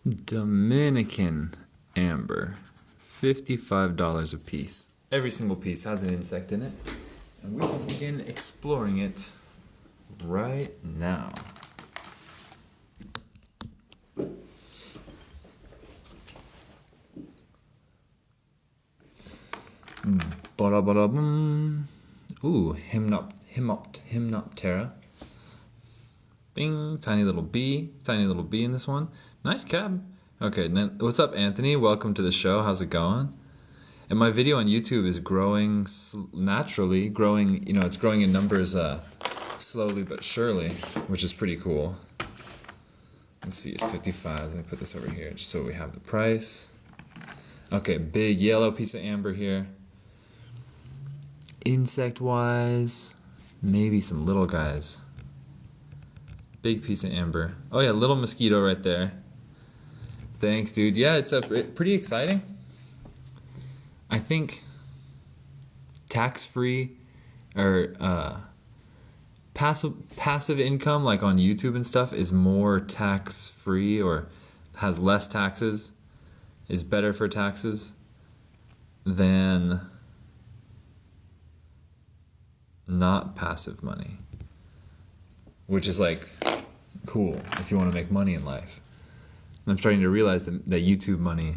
Dominican amber, $55 a piece. Every single piece has an insect in it, and we will begin exploring it right now. Ba-da-ba-da-bum. Ooh, Hymenoptera. Bing, tiny little bee in this one. Nice cab. Okay, what's up, Anthony? Welcome to the show. How's it going? And my video on YouTube is growing naturally, it's growing in numbers slowly but surely, which is pretty cool. Let's see, it's 55. Let me put this over here just so we have the price. Okay, big yellow piece of amber here. Insect-wise, maybe some little guys. Big piece of amber. Oh yeah, little mosquito right there. Thanks, dude. Yeah, it's pretty exciting. I think tax-free or passive income, like on YouTube and stuff, is more tax-free or has less taxes, is better for taxes than not passive money, which is like cool if you want to make money in life. And I'm starting to realize that YouTube money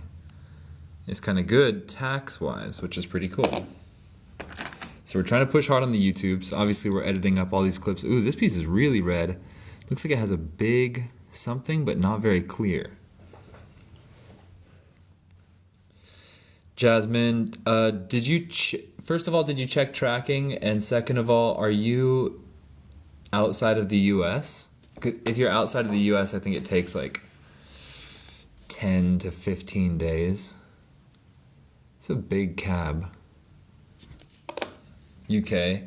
is kind of good tax-wise, which is pretty cool. So we're trying to push hard on the YouTubes. Obviously, we're editing up all these clips. Ooh, this piece is really red. Looks like it has a big something, but not very clear. Jasmine, first of all, did you check tracking? And second of all, are you outside of the US? Because if you're outside of the US, I think it takes like 10 to 15 days. It's a big cab. UK.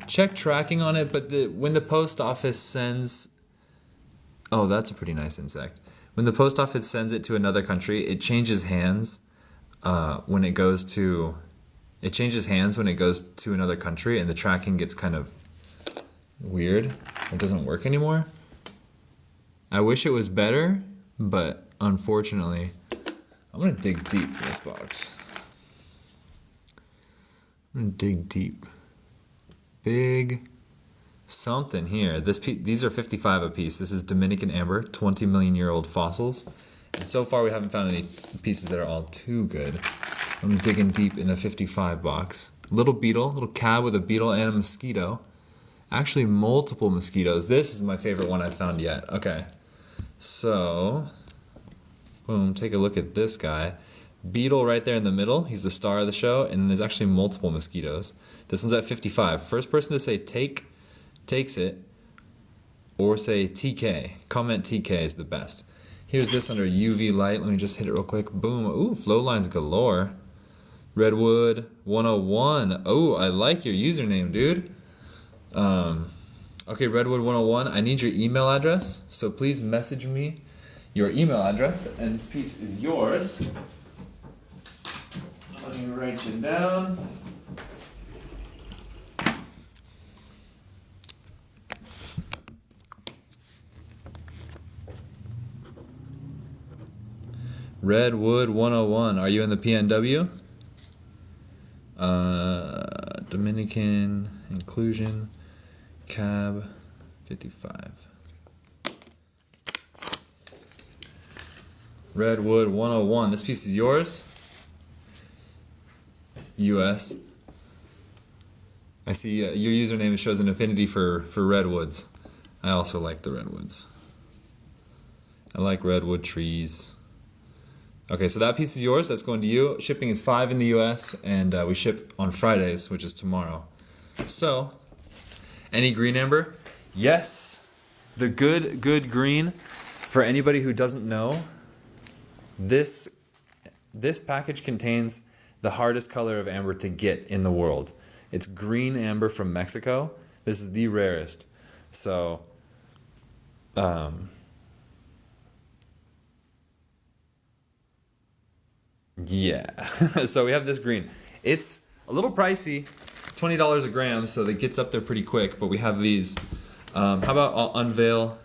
Check tracking on it, but when the post office sends... Oh, that's a pretty nice insect. When the post office sends it to another country, it changes hands when it goes to... It changes hands when it goes to another country, and the tracking gets kind of weird. It doesn't work anymore. I wish it was better, but unfortunately, I'm going to dig deep in this box. I'm going to dig deep. Big something here. These are 55 a piece. This is Dominican amber, 20 million year old fossils. And so far we haven't found any pieces that are all too good. I'm digging deep in the 55 box. Little beetle, little cab with a beetle and a mosquito. Actually multiple mosquitoes. This is my favorite one I've found yet. Okay. So, boom, take a look at this guy. Beetle right there in the middle. He's the star of the show, and there's actually multiple mosquitoes. This one's at 55. First person to say takes it, or say TK. Comment TK is the best. Here's this under UV light. Let me just hit it real quick. Boom. Ooh, flow lines galore. Redwood 101. Oh, I like your username, dude. Okay, Redwood 101. I need your email address, so please message me your email address, and this piece is yours. Let me write you down. Redwood 101. Are you in the PNW? Dominican inclusion. Cab 55. Redwood 101. This piece is yours. US. I see your username shows an affinity for redwoods. I also like the redwoods. I like redwood trees. Okay, so that piece is yours. That's going to you. Shipping is $5 in the US, and we ship on Fridays, which is tomorrow. So, any green amber? Yes, the good green. For anybody who doesn't know, this package contains the hardest color of amber to get in the world. It's green amber from Mexico. This is the rarest. So, yeah. So we have this green. It's a little pricey, $20 a gram, so it gets up there pretty quick, but we have these. How about I'll unveil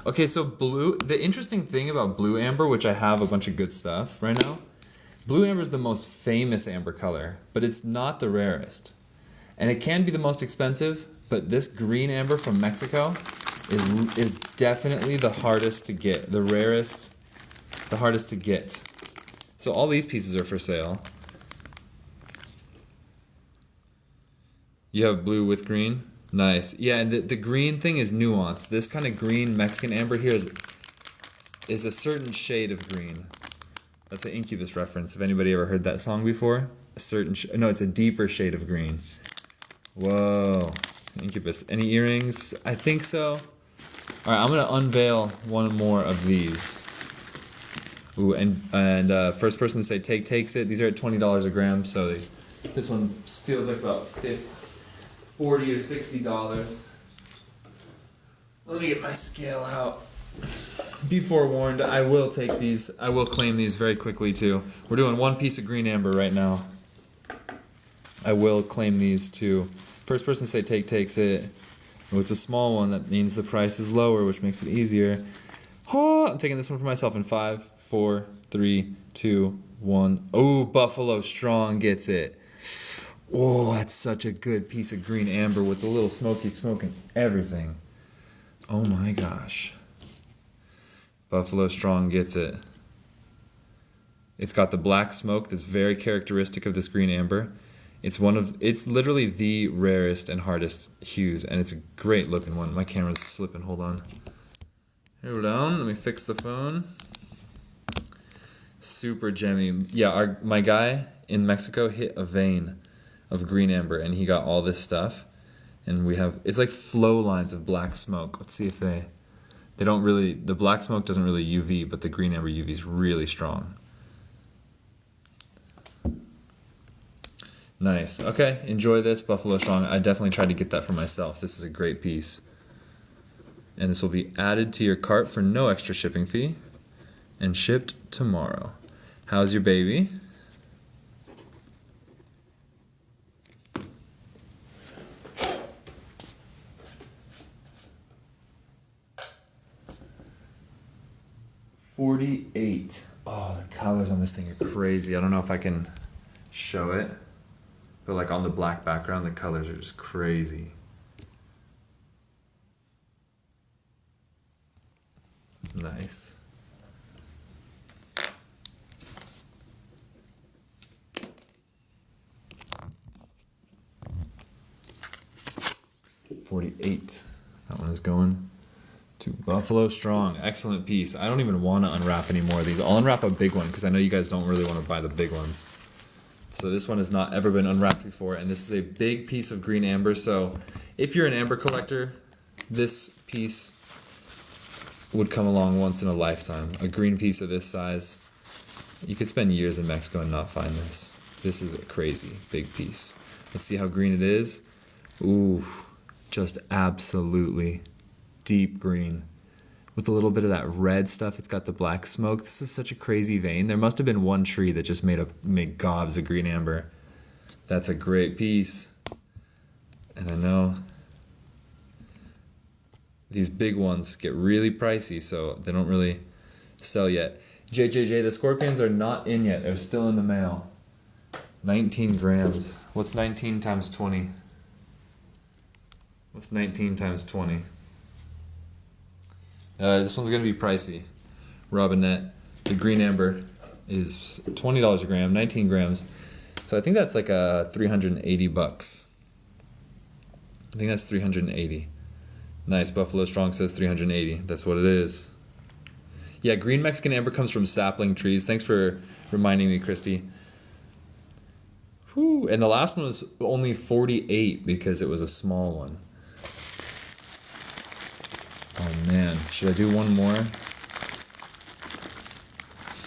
Okay, so blue. The interesting thing about blue amber, which I have a bunch of good stuff right now, blue amber is the most famous amber color, but it's not the rarest. And it can be the most expensive, but this green amber from Mexico is definitely the hardest to get, the rarest, the hardest to get. So all these pieces are for sale. You have blue with green? Nice. Yeah, and the green thing is nuanced. This kind of green Mexican amber here is a certain shade of green. That's an Incubus reference. Have anybody ever heard that song before? A certain no, it's a deeper shade of green. Whoa. Incubus. Any earrings? I think so. Alright, I'm gonna unveil one more of these. Ooh, and first person to say takes it. These are at $20 a gram, so this one feels like about $40 or $60. Let me get my scale out. Be forewarned, I will take these. I will claim these very quickly too. We're doing one piece of green amber right now. I will claim these too. First person to say takes it. Oh, it's a small one. That means the price is lower, which makes it easier. Oh, I'm taking this one for myself in 5, 4, 3, 2, 1. Oh, Buffalo Strong gets it. Oh, that's such a good piece of green amber with the little smoky smoke and everything. Oh my gosh. Buffalo Strong gets it. It's got the black smoke that's very characteristic of this green amber. It's literally the rarest and hardest hues, and it's a great looking one. My camera's slipping, hold on. Hold on, let me fix the phone. Super gemmy. Yeah, my guy in Mexico hit a vein of green amber, and he got all this stuff. And it's like flow lines of black smoke. Let's see if they don't really, the black smoke doesn't really UV, but the green amber UV is really strong. Nice. Okay, enjoy this, Buffalo Strong. I definitely tried to get that for myself. This is a great piece. And this will be added to your cart for no extra shipping fee and shipped tomorrow. How's your baby? $48. Oh, the colors on this thing are crazy. I don't know if I can show it, but like on the black background, the colors are just crazy. Nice. $48. That one is going to Buffalo Strong. Excellent piece. I don't even want to unwrap any more of these. I'll unwrap a big one because I know you guys don't really want to buy the big ones. So this one has not ever been unwrapped before, and this is a big piece of green amber. So if you're an amber collector, this piece would come along once in a lifetime. A green piece of this size. You could spend years in Mexico and not find this. This is a crazy big piece. Let's see how green it is. Ooh, just absolutely deep green. With a little bit of that red stuff, it's got the black smoke. This is such a crazy vein. There must have been one tree that just made gobs of green amber. That's a great piece. And I know these big ones get really pricey, so they don't really sell yet. JJJ, the scorpions are not in yet. They're still in the mail. 19 grams. What's 19 times 20? What's 19 times 20? This one's going to be pricey. Robinette. The green amber is $20 a gram, 19 grams. So I think that's like $380. I think that's 380. Nice. Buffalo Strong says 380. That's what it is. Yeah, green Mexican amber comes from sapling trees. Thanks for reminding me, Christy. Whew. And the last one was only 48 because it was a small one. Oh man, should I do one more?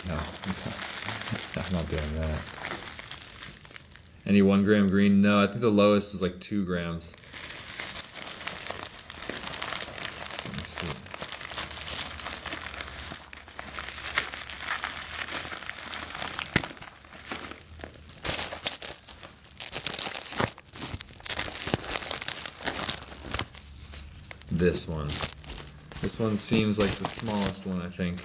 No, I'm not doing that. Any 1 gram green? No, I think the lowest was like 2 grams. Let me see. This one. This one seems like the smallest one, I think.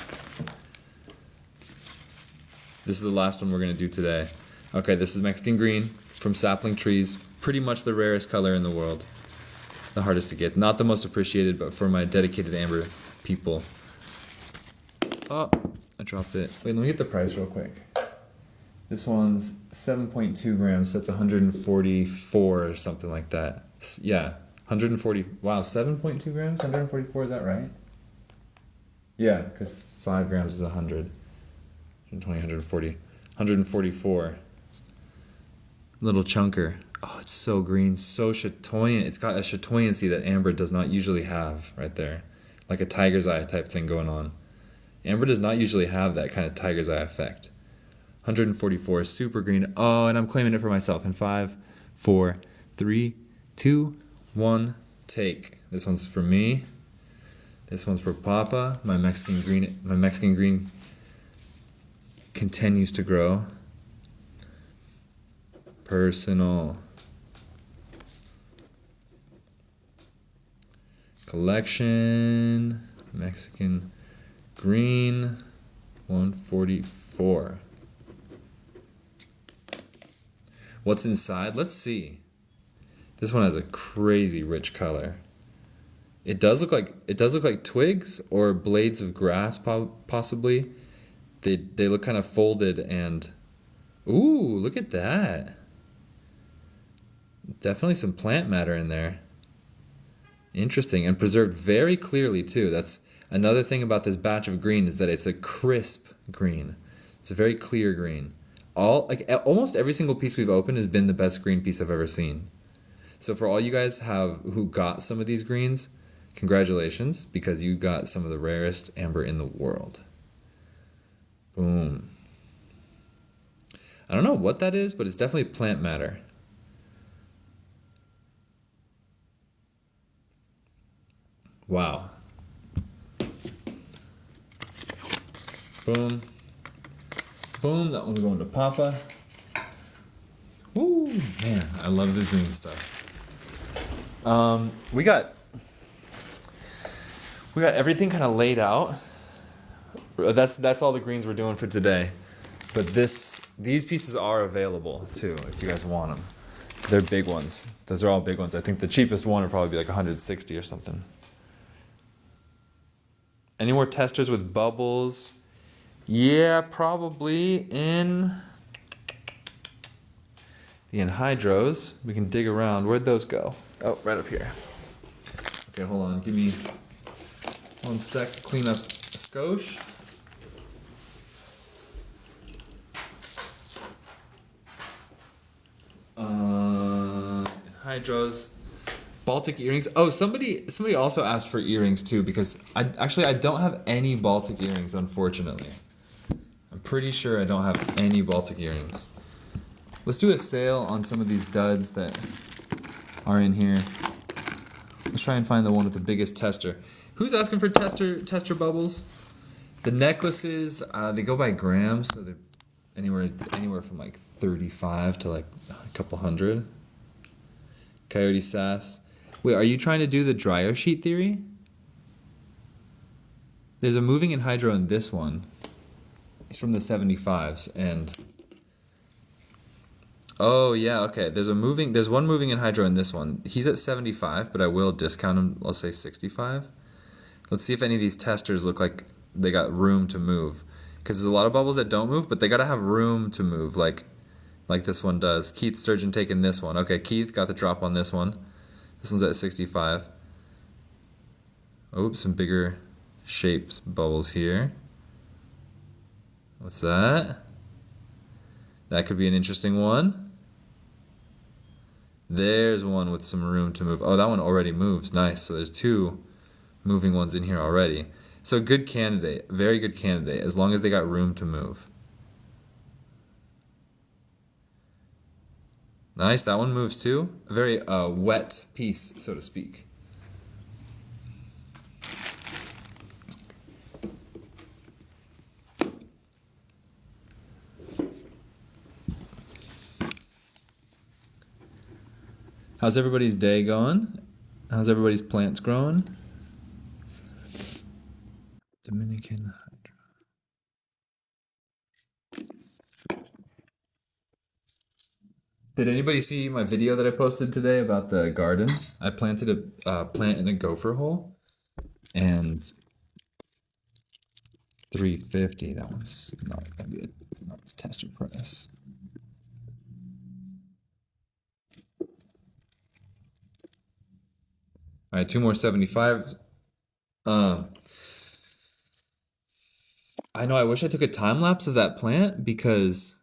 This is the last one we're going to do today. Okay, this is Mexican green from sapling trees. Pretty much the rarest color in the world. The hardest to get. Not the most appreciated, but for my dedicated amber people. Oh, I dropped it. Wait, let me get the price real quick. This one's 7.2 grams, so that's 144 or something like that. Yeah, 140. Wow, 7.2 grams, 144, is that right? Yeah, because 5 grams is 100. 120, 140, 144. Little chunker. Oh, it's so green, so chatoyant. It's got a chatoyancy that amber does not usually have right there. Like a tiger's eye type thing going on. Amber does not usually have that kind of tiger's eye effect. 144, super green. Oh, and I'm claiming it for myself in 5, 4, 3, 2, 1, take. This one's for me. This one's for Papa. My Mexican green continues to grow. Personal. Collection. Mexican green. 144. What's inside? Let's see. This one has a crazy rich color. It does look like twigs or blades of grass, possibly. They look kind of folded and ooh, look at that. Definitely some plant matter in there. Interesting, and preserved very clearly too. That's another thing about this batch of green, is that it's a crisp green. It's a very clear green. Almost every single piece we've opened has been the best green piece I've ever seen. So for all you guys who got some of these greens, congratulations, because you got some of the rarest amber in the world. Boom. I don't know what that is, but it's definitely plant matter. Wow. Boom. Boom, that one's going to Papa. Woo, man, I love the green stuff. We got everything kind of laid out. That's all the greens we're doing for today. But these pieces are available too, if you guys want them. They're big ones. Those are all big ones. I think the cheapest one would probably be like 160 or something. Any more testers with bubbles? Yeah, probably in the anhydros. We can dig around. Where'd those go? Oh, right up here. Okay, hold on. Give me 1 sec to clean up a skosh. Anhydros. Baltic earrings. Oh, somebody also asked for earrings too, because I don't have any Baltic earrings, unfortunately. I'm pretty sure I don't have any Baltic earrings. Let's do a sale on some of these duds that are in here. Let's try and find the one with the biggest tester. Who's asking for tester bubbles? The necklaces, they go by grams, so they're anywhere from like 35 to like a couple hundred. Coyote Sass. Wait, are you trying to do the dryer sheet theory? There's a moving anhydro in this one. It's from the 75s, and oh yeah, okay. There's one moving anhydro in this one. He's at 75, but I will discount him. I'll say 65. Let's see if any of these testers look like they got room to move, because there's a lot of bubbles that don't move, but they gotta have room to move, like this one does. Keith Sturgeon taking this one. Okay, Keith got the drop on this one. This one's at 65. Oh, some bigger shapes bubbles here. What's that? That could be an interesting one. There's one with some room to move. Oh, that one already moves. Nice. So there's 2 moving ones in here already. So good candidate. Very good candidate, as long as they got room to move. Nice, that one moves too. A very wet piece, so to speak. How's everybody's day going? How's everybody's plants growing? Did anybody see my video that I posted today about the garden? I planted a plant in a gopher hole, and 350. That one's not gonna be not a tester price. All right, two more 75. I know. I wish I took a time lapse of that plant because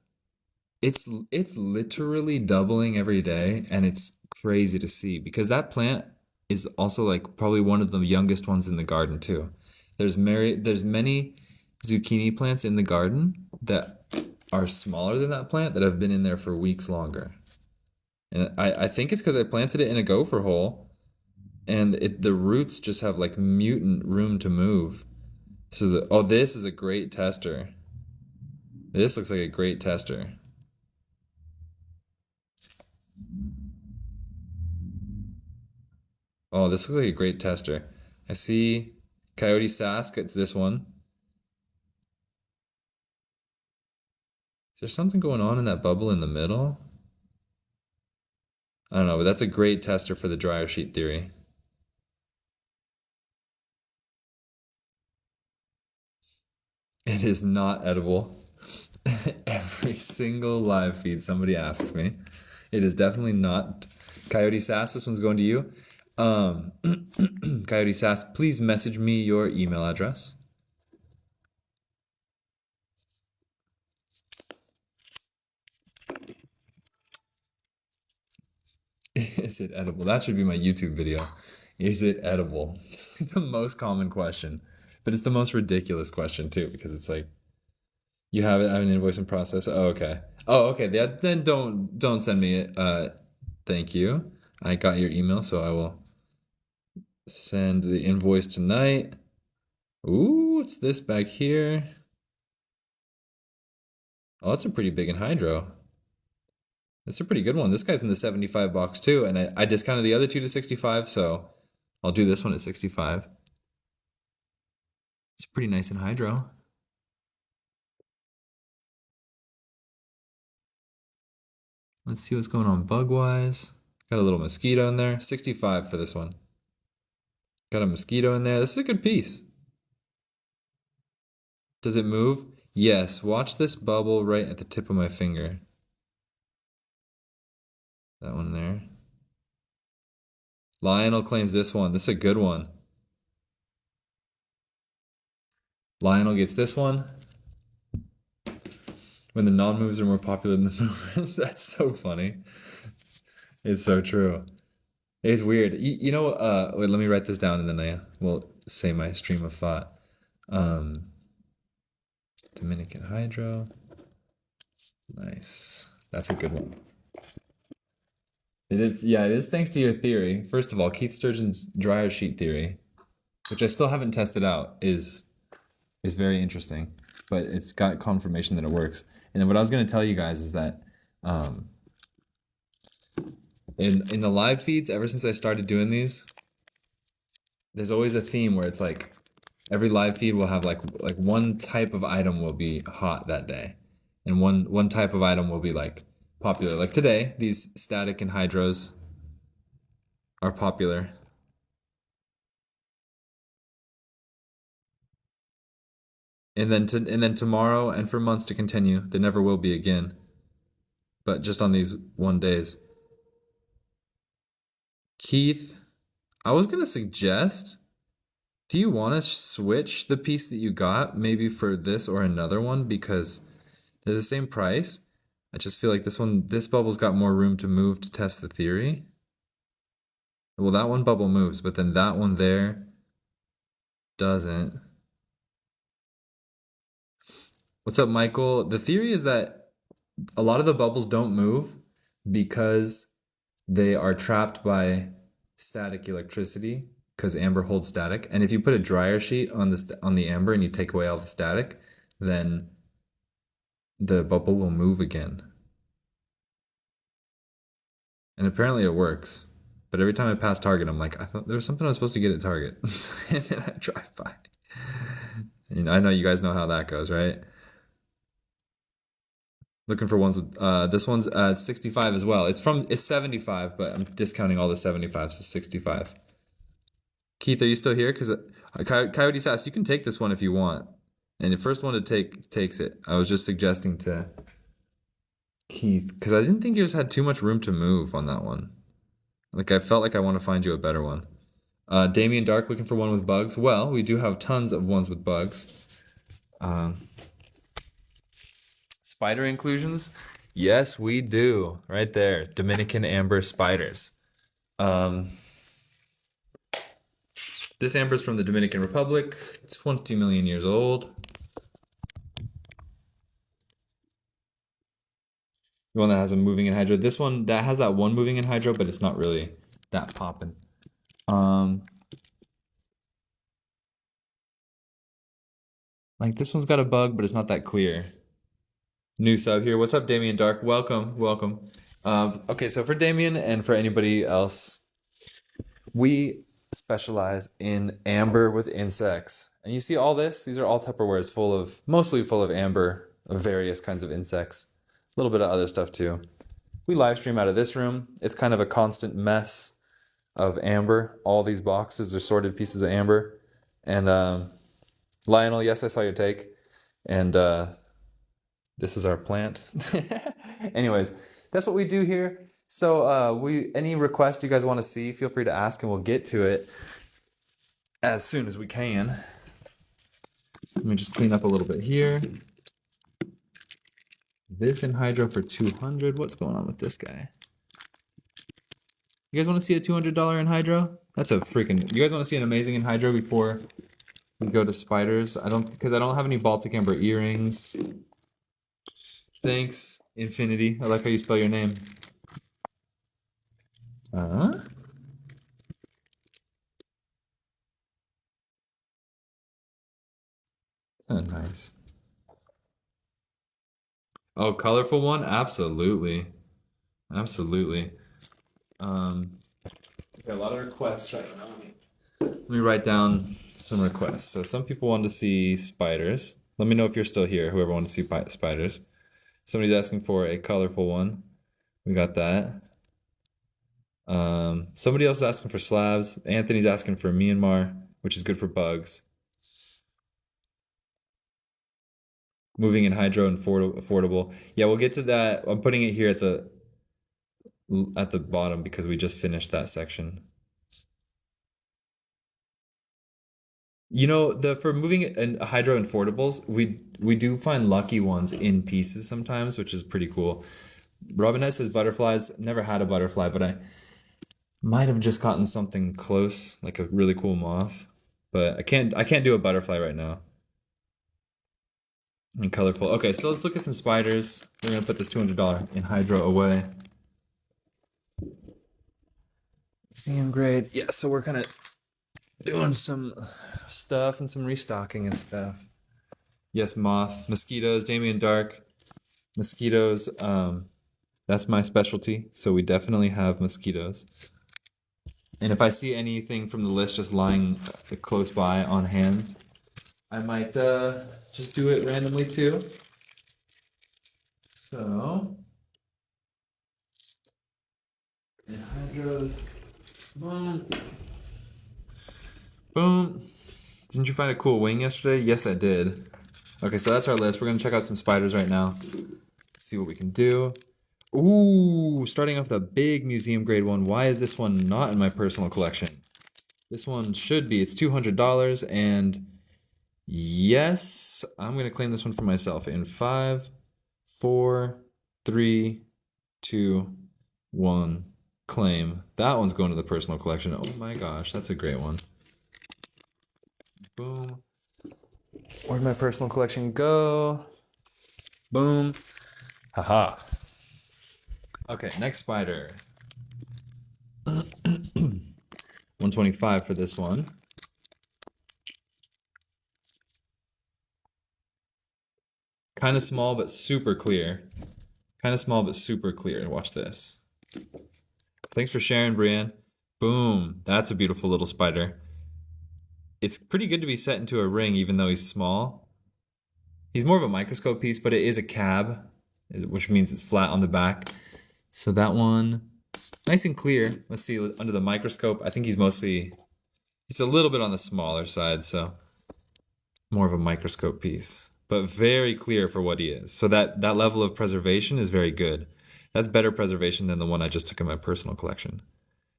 it's literally doubling every day, and it's crazy to see because that plant is also like probably one of the youngest ones in the garden too. There's many zucchini plants in the garden that are smaller than that plant that have been in there for weeks longer. And I think it's because I planted it in a gopher hole, and the roots just have like mutant room to move. So this is a great tester. This looks like a great tester. Oh, this looks like a great tester. I see Coyote Sask, it's this one. Is there something going on in that bubble in the middle? I don't know, but that's a great tester for the dryer sheet theory. It is not edible. Every single live feed somebody asks me. It is definitely not. Coyote Sass, this one's going to you. Coyote Sass, please message me your email address. Is it edible? That should be my YouTube video. Is it edible? It's like the most common question, but it's the most ridiculous question too because it's like, you have it. I have an invoice in process. Oh, okay. Oh, okay. Then don't send me it. Thank you. I got your email, so I will send the invoice tonight. Ooh, what's this back here? Oh, that's a pretty big anhydro. That's a pretty good one. This guy's in the 75 box too, and I discounted the other two to 65, so I'll do this one at 65. It's pretty nice anhydro. Let's see what's going on bug-wise. Got a little mosquito in there. 65 for this one. Got a mosquito in there. This is a good piece. Does it move? Yes. Watch this bubble right at the tip of my finger. That one there. Lionel claims this one. This is a good one. Lionel gets this one. When the non-moves are more popular than the movers. That's so funny. It's so true. It's weird. You know, wait, let me write this down and then I will say my stream of thought. Dominican Hydro. Nice. That's a good one. It is thanks to your theory. First of all, Keith Sturgeon's dryer sheet theory, which I still haven't tested out, is very interesting. But it's got confirmation that it works. And then what I was going to tell you guys is that in the live feeds, ever since I started doing these, there's always a theme where it's like every live feed will have like one type of item will be hot that day, and one type of item will be like popular. Like today, these static anhydros are popular. And then tomorrow and for months to continue, there never will be again. But just on these 1 days. Keith, I was gonna suggest, do you want to switch the piece that you got maybe for this or another one because they're the same price? I just feel like this bubble's got more room to move to test the theory. Well, that one bubble moves, but then that one there doesn't. What's up, Michael? The theory is that a lot of the bubbles don't move because they are trapped by static electricity because amber holds static. And if you put a dryer sheet on the amber and you take away all the static, then the bubble will move again. And apparently it works. But every time I pass Target, I'm like, I thought there was something I was supposed to get at Target. And then I drive by. And I know you guys know how that goes, right? Looking for ones with this one's 65 as well. It's 75, but I'm discounting all the 75, so 65. Keith, are you still here? Because Coyote Sass, you can take this one if you want. And the first one to take takes it. I was just suggesting to Keith, because I didn't think yours had too much room to move on that one. Like, I felt like I want to find you a better one. Damien Dark looking for one with bugs. Well, we do have tons of ones with bugs. Spider inclusions? Yes, we do. Right there. Dominican amber spiders. This amber is from the Dominican Republic. 20 million years old. The one that has a moving anhydro. This one that has that one moving anhydro, but it's not really that poppin'. Like this one's got a bug, but it's not that clear. New sub here. What's up, Damien Dark? Welcome, welcome. Okay, so for Damien and for anybody else, we specialize in amber with insects. And you see all this? These are all Tupperwares mostly full of amber of various kinds of insects. A little bit of other stuff too. We live stream out of this room. It's kind of a constant mess of amber. All these boxes are sorted pieces of amber. And Lionel, yes, I saw your take. And this is our plant. Anyways, that's what we do here. So any requests you guys want to see, feel free to ask and we'll get to it as soon as we can. Let me just clean up a little bit here. This anhydro for 200. What's going on with this guy? You guys want to see a $200 anhydro? That's a freaking... You guys want to see an amazing anhydro before we go to spiders? Because I don't have any Baltic amber earrings. Thanks, Infinity. I like how you spell your name. Oh, nice. Oh, colorful one? Absolutely. Absolutely. Got a lot of requests right now. Let me write down some requests. So some people want to see spiders. Let me know if you're still here, whoever wants to see spiders. Somebody's asking for a colorful one. We got that. Somebody else is asking for slabs. Anthony's asking for Myanmar, which is good for bugs. Moving anhydro and affordable. Yeah, we'll get to that. I'm putting it here at the bottom because we just finished that section. You know, for moving hydro and affordables, we do find lucky ones in pieces sometimes, which is pretty cool. Robinette says butterflies. Never had a butterfly, but I might have just gotten something close, like a really cool moth. But I can't do a butterfly right now. And colorful. Okay, so let's look at some spiders. We're gonna put this $200 anhydro away. Museum grade. Yeah, so we're kind of doing some stuff and some restocking and stuff. Yes, moth. Mosquitoes. Damien Dark. Mosquitoes. That's my specialty. So we definitely have mosquitoes. And if I see anything from the list just lying close by on hand, I might just do it randomly too. So, anhydros, boom, boom. Didn't you find a cool wing yesterday? Yes, I did. Okay, so that's our list. We're gonna check out some spiders right now. See what we can do. Ooh, starting off the big museum grade one. Why is this one not in my personal collection? This one should be. It's $200 and yes, I'm gonna claim this one for myself in 5, 4, 3, 2, 1. Claim. That one's going to the personal collection. Oh my gosh, that's a great one. Boom. Where'd my personal collection go? Boom. Haha. Okay, next spider. 125 for this one. Kind of small, but super clear. Kind of small, but super clear. Watch this. Thanks for sharing, Brienne. Boom. That's a beautiful little spider. It's pretty good to be set into a ring, even though he's small. He's more of a microscope piece, but it is a cab. which means it's flat on the back. So that one, nice and clear. Let's see under the microscope. I think he's a little bit on the smaller side, so more of a microscope piece, but very clear for what he is. So that level of preservation is very good. That's better preservation than the one I just took in my personal collection.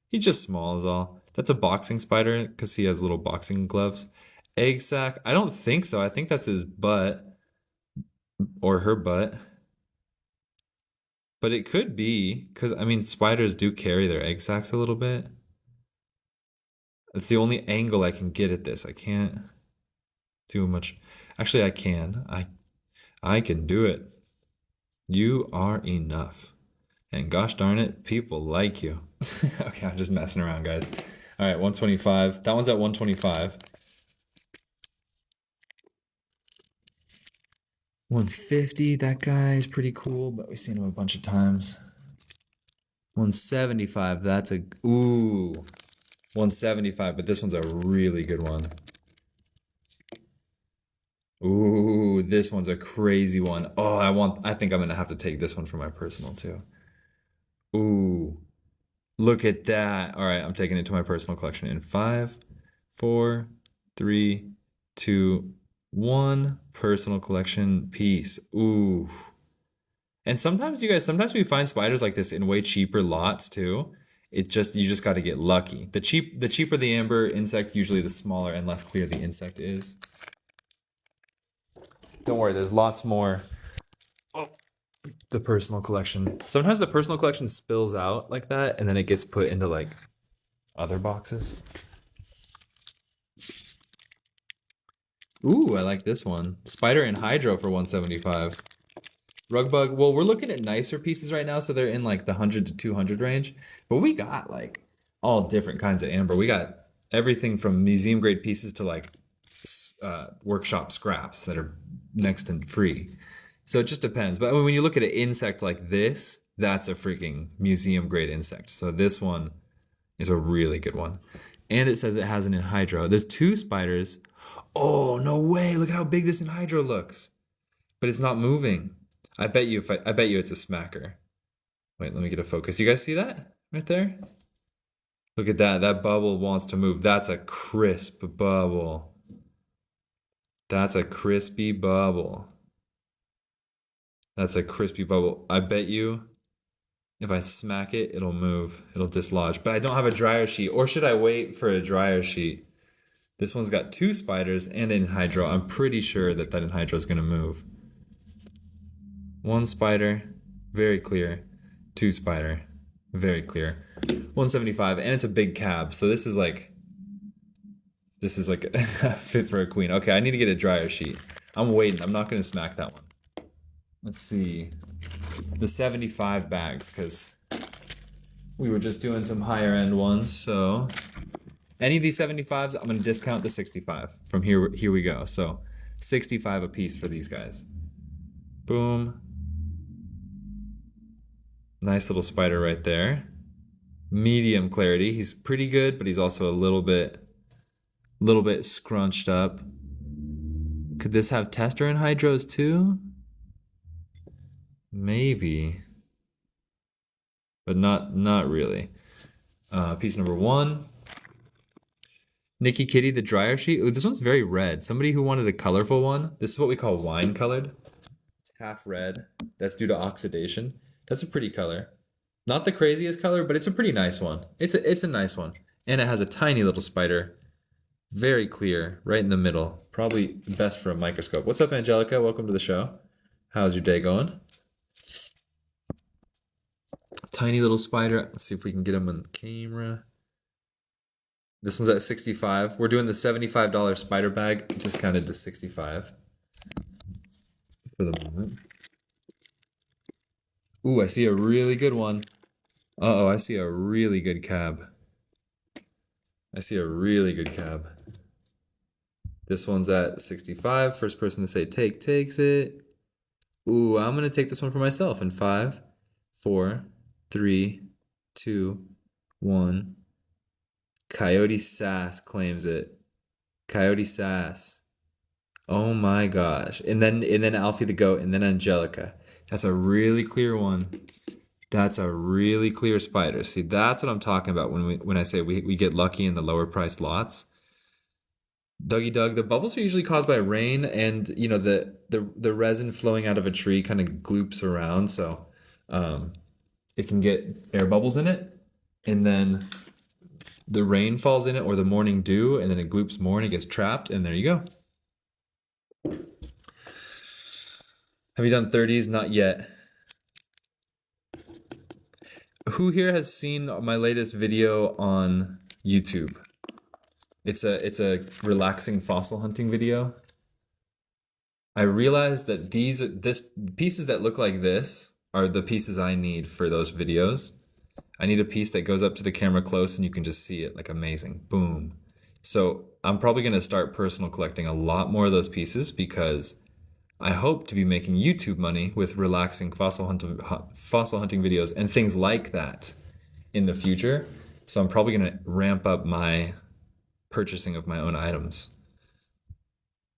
He's just small is all. That's a boxing spider because he has little boxing gloves. Egg sac, I don't think so. I think that's his butt or her butt. But it could be, because I mean, spiders do carry their egg sacs a little bit. It's the only angle I can get at this. I can't do much. Actually, I can. I can do it. You are enough. And gosh darn it, people like you. Okay, I'm just messing around, guys. All right, 125. That one's at 125. 150, that guy is pretty cool, but we've seen him a bunch of times. 175, that's a, ooh, 175, but this one's a really good one. Ooh, this one's a crazy one. Oh, I think I'm gonna have to take this one for my personal too. Ooh, look at that. All right, I'm taking it to my personal collection in 5, 4, 3, 2, 1. Personal collection piece. Ooh. And sometimes we find spiders like this in way cheaper lots too. You just got to get lucky. The cheaper the amber insect, usually the smaller and less clear the insect is. Don't worry, there's lots more. Oh, the personal collection. Sometimes the personal collection spills out like that and then it gets put into like other boxes. Ooh, I like this one. Spider and Hydro for 175. Rugbug, well, we're looking at nicer pieces right now, so they're in like the 100 to 200 range. But we got like all different kinds of amber. We got everything from museum grade pieces to like workshop scraps that are next and free. So it just depends. But when you look at an insect like this, that's a freaking museum grade insect. So this one is a really good one. And it says it has an anhydro. There's 2 spiders. Oh, no way. Look at how big this anhydro looks. But it's not moving. I bet you it's a smacker. Wait, let me get a focus. You guys see that right there? Look at that. That bubble wants to move. That's a crisp bubble. That's a crispy bubble. That's a crispy bubble. I bet you if I smack it, it'll move. It'll dislodge. But I don't have a dryer sheet. Or should I wait for a dryer sheet? This one's got 2 spiders and an anhydro. I'm pretty sure that anhydro is going to move. 1 spider, very clear. 2 spider, very clear. 175, and it's a big cab. So this is like fit for a queen. Okay, I need to get a dryer sheet. I'm waiting. I'm not going to smack that one. Let's see. The 75 bags, because we were just doing some higher end ones. So any of these 75s, I'm going to discount to 65. From here we go. So 65 a piece for these guys. Boom. Nice little spider right there. Medium clarity. He's pretty good, but he's also a little bit scrunched up. Could this have tester anhydros too? Maybe. But not really. Piece number 1. Nikki Kitty, the dryer sheet. Ooh, this one's very red. Somebody who wanted a colorful one. This is what we call wine colored. It's half red. That's due to oxidation. That's a pretty color. Not the craziest color, but it's a pretty nice one. It's a nice one. And it has a tiny little spider. Very clear, right in the middle. Probably best for a microscope. What's up, Angelica? Welcome to the show. How's your day going? Tiny little spider. Let's see if we can get him on camera. This one's at 65. We're doing the $75 spider bag, discounted to 65 for the moment. Ooh, I see a really good one. Uh-oh, I see a really good cab. I see a really good cab. This one's at 65. First person to say take takes it. Ooh, I'm going to take this one for myself in 5, 4, 3, 2, 1. Coyote Sass claims it. Coyote Sass. Oh my gosh. And then Alfie the Goat, and then Angelica. That's a really clear one. That's a really clear spider. See, that's what I'm talking about when I say we get lucky in the lower priced lots. Dougie Doug, the bubbles are usually caused by rain and you know the resin flowing out of a tree kind of gloops around, so it can get air bubbles in it, and then the rain falls in it or the morning dew, and then it gloops more and it gets trapped, and there you go. Have you done 30s? Not yet. Who here has seen my latest video on YouTube? It's a relaxing fossil hunting video. I realized that this pieces that look like this are the pieces I need for those videos. I need a piece that goes up to the camera close and you can just see it like amazing. Boom. So I'm probably going to start personal collecting a lot more of those pieces because I hope to be making YouTube money with relaxing fossil hunting videos and things like that in the future. So I'm probably going to ramp up my purchasing of my own items.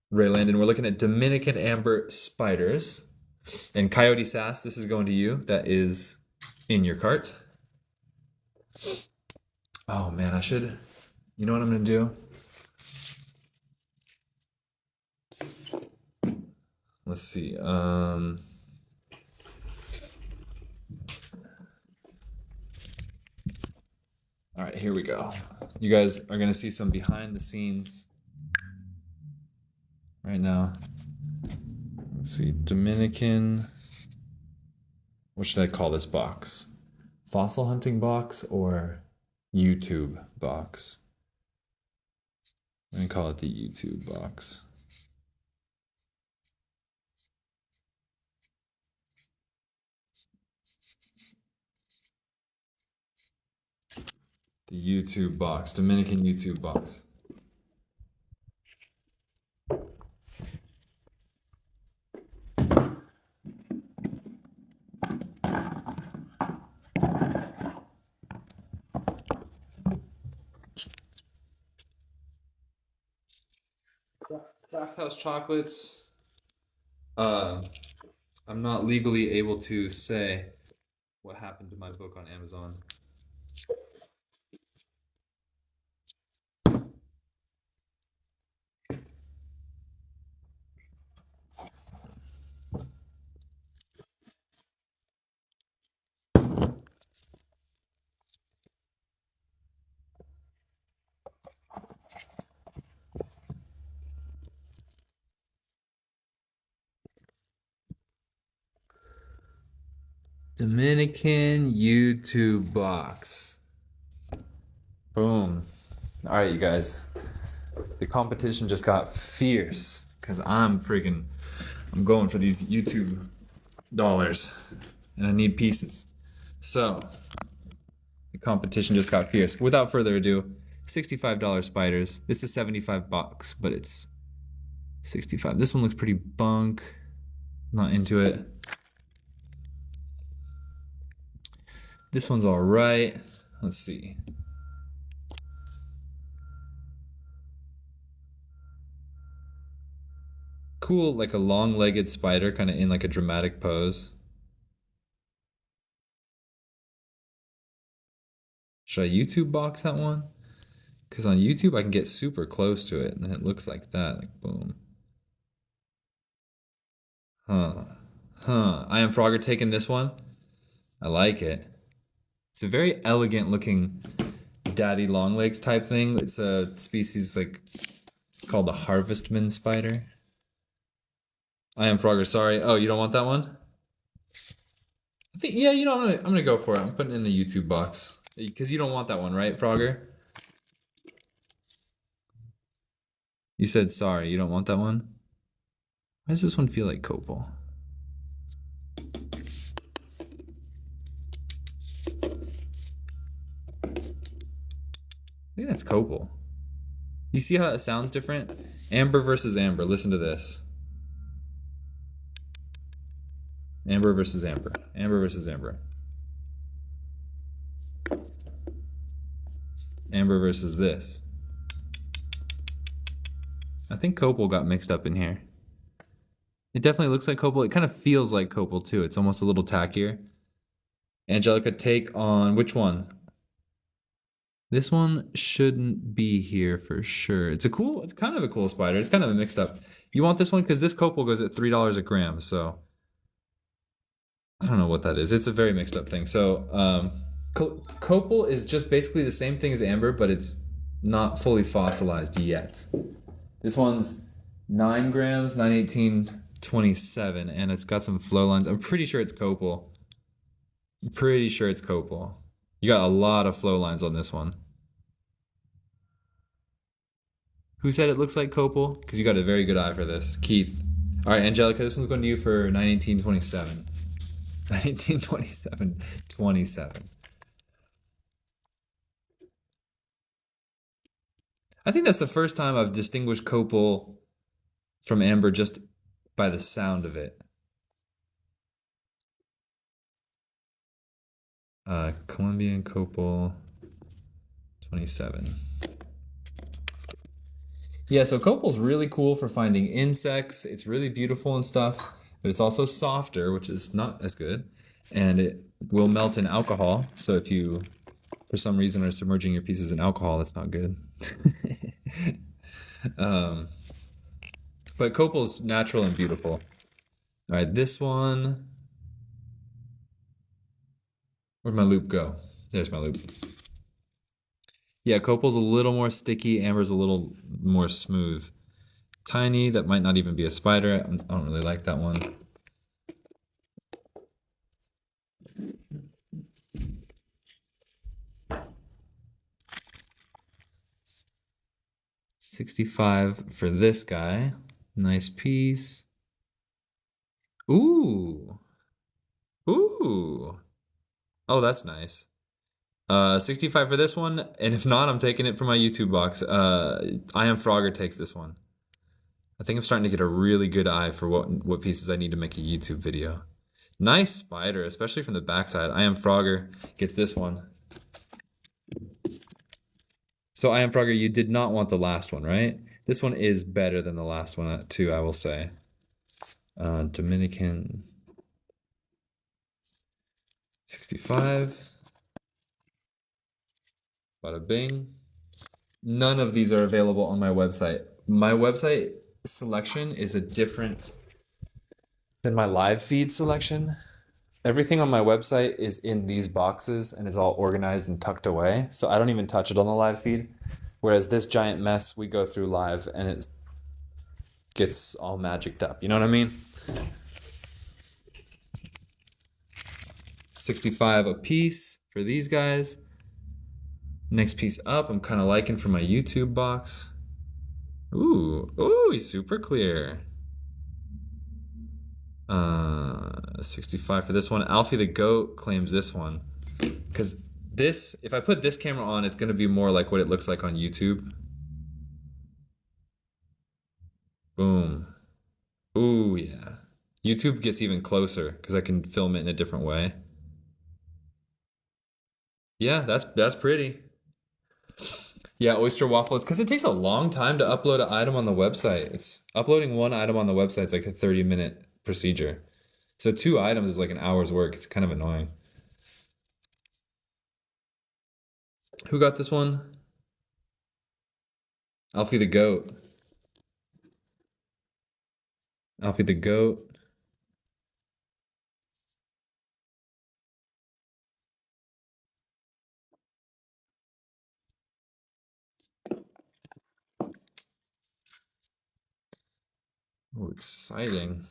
Ray Landon, we're looking at Dominican amber spiders. And Coyote Sass, this is going to you. That is in your cart. Oh man, you know what I'm gonna do? Let's see. All right, here we go. You guys are gonna see some behind the scenes right now. Let's see, Dominican. What should I call this box? Fossil hunting box or YouTube box? I'm gonna call it the YouTube box. The YouTube box, Dominican YouTube box. Craft House Chocolates. I'm not legally able to say what happened to my book on Amazon. Dominican YouTube box. Boom. All right, you guys. The competition just got fierce because I'm going for these YouTube dollars and I need pieces. So the competition just got fierce. Without further ado, $65 spiders. This is $75, but it's 65. This one looks pretty bunk. Not into it. This one's all right. Let's see. Cool, like a long-legged spider, kind of in like a dramatic pose. Should I YouTube box that one? Because on YouTube I can get super close to it and it looks like that, like boom. I Am Frogger taking this one. I like it. It's a very elegant looking daddy longlegs type thing. It's a species like called the Harvestman spider. I Am Frogger, sorry. Oh, you don't want that one? I think, yeah, you know, I'm gonna go for it. I'm putting it in the YouTube box. Because you don't want that one, right, Frogger? You said sorry, you don't want that one? Why does this one feel like Copal? I think that's Copal. You see how it sounds different? Amber versus amber. Listen to this. Amber versus amber. Amber versus amber. Amber versus this. I think Copal got mixed up in here. It definitely looks like copal. It kind of feels like copal too. It's almost a little tackier. Angelica, take on which one? This one shouldn't be here for sure. It's kind of a cool spider. It's kind of a mixed up. You want this one because this copal goes at $3 a gram. So I don't know what that is. It's a very mixed up thing. So copal is just basically the same thing as amber, but it's not fully fossilized yet. This one's 9 grams, 918.27, and it's got some flow lines. I'm pretty sure it's copal. Pretty sure it's copal. You got a lot of flow lines on this one. Who said it looks like copal? Because you got a very good eye for this. Keith. All right, Angelica, this one's going to you for 1927. 1927. I think that's the first time I've distinguished copal from amber just by the sound of it. Colombian copal 27. Yeah, so copal's really cool for finding insects. It's really beautiful and stuff, but it's also softer, which is not as good. And it will melt in alcohol. So if you, for some reason, are submerging your pieces in alcohol, that's not good. But copal's natural and beautiful. All right, this one. Where'd my loop go? There's my loop. Yeah, copal's a little more sticky. Amber's a little more smooth. Tiny, that might not even be a spider. I don't really like that one. $65 for this guy. Nice piece. Ooh. Ooh. Oh, that's nice. 65 for this one, and if not, I'm taking it for my YouTube box. I Am Frogger takes this one. I think I'm starting to get a really good eye for what pieces I need to make a YouTube video. Nice spider, especially from the backside. I Am Frogger gets this one. So I Am Frogger, you did not want the last one, right? This one is better than the last one too, I will say. Dominican 65. Bada bing. None of these are available on my website. My website selection is a different than my live feed selection. Everything on my website is in these boxes and is all organized and tucked away. So I don't even touch it on the live feed. Whereas this giant mess, we go through live and it gets all magicked up. You know what I mean? 65 a piece for these guys. Next piece up, I'm kind of liking for my YouTube box. Ooh, he's super clear. 65 for this one. Alfie the Goat claims this one. Because this, if I put this camera on, it's going to be more like what it looks like on YouTube. Boom. Ooh, yeah. YouTube gets even closer because I can film it in a different way. Yeah, that's pretty. Yeah, Oyster Waffle is because it takes a long time to upload an item on the website. It's uploading one item on the website is like a 30-minute procedure. So 2 items is like an hour's work. It's kind of annoying. Who got this one? Alfie the Goat. Alfie the Goat. Oh, exciting.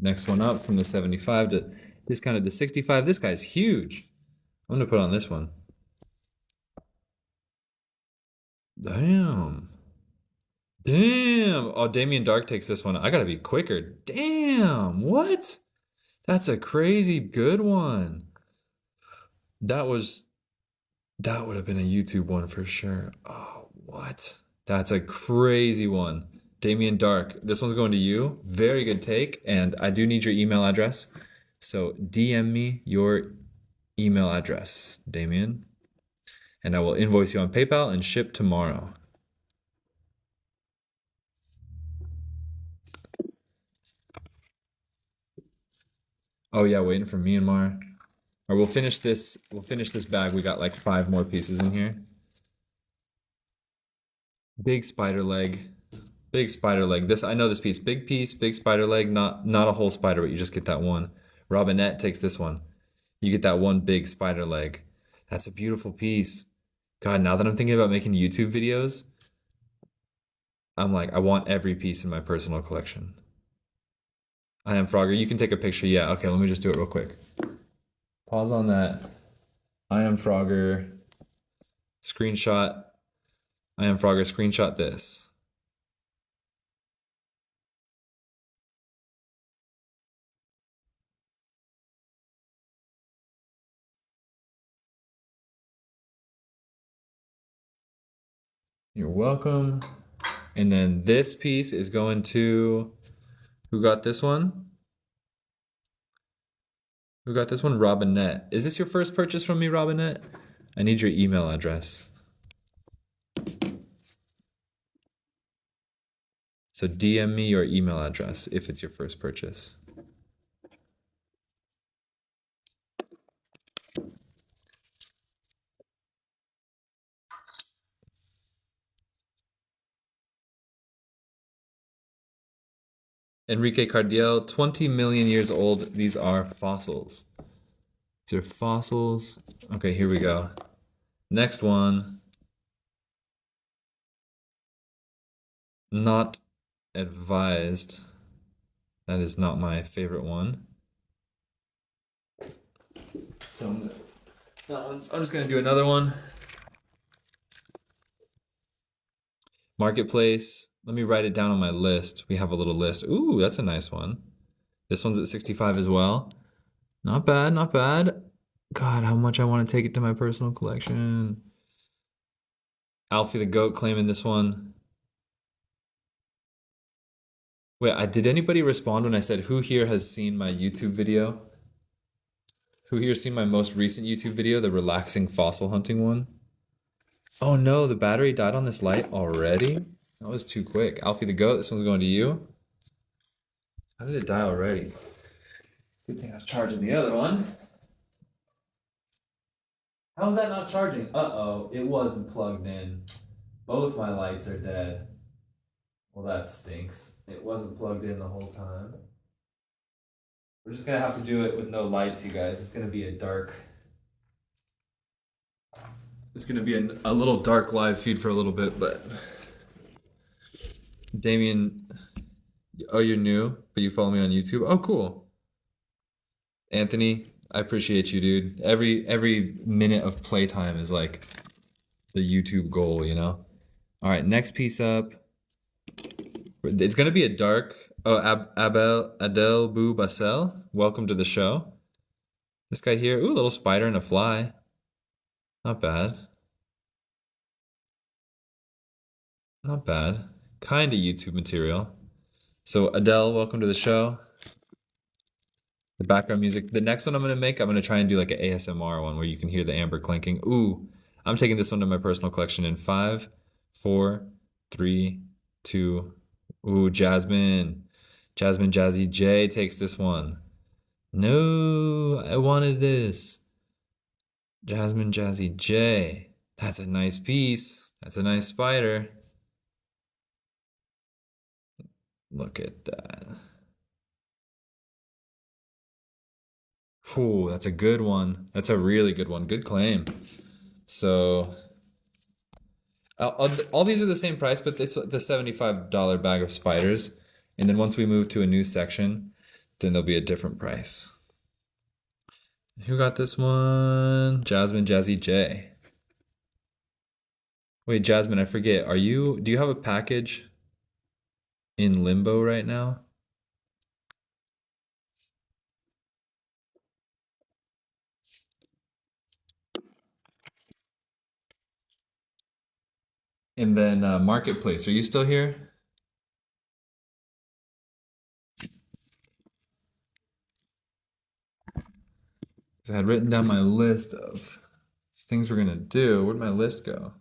Next one up from the 75 to discounted to 65. This guy's huge. I'm gonna put on this one. Damn. Damn. Oh, Damien Dark takes this one. I gotta be quicker. Damn. What? That's a crazy good one. That would have been a YouTube one for sure. Oh, what? That's a crazy one. Damien Dark. This one's going to you. Very good take. And I do need your email address. So DM me your email address, Damien. And I will invoice you on PayPal and ship tomorrow. Oh yeah, waiting for Myanmar. Or we'll finish this. We'll finish this bag. We got like 5 more pieces in here. Big spider leg. Big spider leg. This I know this piece. Big piece, big spider leg. Not a whole spider, but you just get that one. Robinette takes this one. You get that one big spider leg. That's a beautiful piece. God, now that I'm thinking about making YouTube videos, I'm like, I want every piece in my personal collection. I am Frogger. You can take a picture. Yeah, okay, let me just do it real quick. Pause on that. I am Frogger. Screenshot. I am Frogger. Screenshot this. You're welcome. And then this piece is going to, who got this one? Who got this one? Robinette. Is this your first purchase from me, Robinette? I need your email address. So DM me your email address if it's your first purchase. Enrique Cardiel, 20 million years old. These are fossils. These are fossils. Okay, here we go. Next one. Not advised. That is not my favorite one. So I'm just gonna do another one. Marketplace. Let me write it down on my list. We have a little list. Ooh, that's a nice one. This one's at 65 as well. Not bad, not bad. God, how much I want to take it to my personal collection. Alfie the Goat claiming this one. Wait, did anybody respond when I said who here has seen my YouTube video? Who here seen my most recent YouTube video, the relaxing fossil hunting one? Oh no, the battery died on this light already? That was too quick. Alfie the Goat, this one's going to you. How did it die already? Good thing I was charging the other one. How is that not charging? Uh-oh, it wasn't plugged in. Both my lights are dead. Well, that stinks. It wasn't plugged in the whole time. We're just gonna have to do it with no lights, you guys. It's gonna be a dark... It's gonna be a little dark live feed for a little bit, but... Damien... Oh, you're new, but you follow me on YouTube? Oh, cool. Anthony, I appreciate you, dude. Every minute of playtime is like the YouTube goal, you know? All right, next piece up. It's gonna be a dark. Oh, Adel Bou Bassel. Welcome to the show. This guy here. Ooh, a little spider and a fly. Not bad. Not bad. Kind of YouTube material. So Adele, welcome to the show. The background music. The next one I'm gonna make, I'm gonna try and do like an ASMR one where you can hear the amber clinking. Ooh, I'm taking this one to my personal collection in 5, 4, 3, 2. Ooh, Jasmine. Jasmine Jazzy J takes this one. No, I wanted this. Jasmine Jazzy J. That's a nice piece. That's a nice spider. Look at that. Whew, that's a good one. That's a really good one. Good claim. So, all these are the same price, but this the $75 bag of spiders. And then once we move to a new section, then there'll be a different price. Who got this one? Jasmine Jazzy J. Wait, Jasmine, I forget. Do you have a package in limbo right now? And then Marketplace, are you still here? I had written down my list of things we're gonna do. Where'd my list go?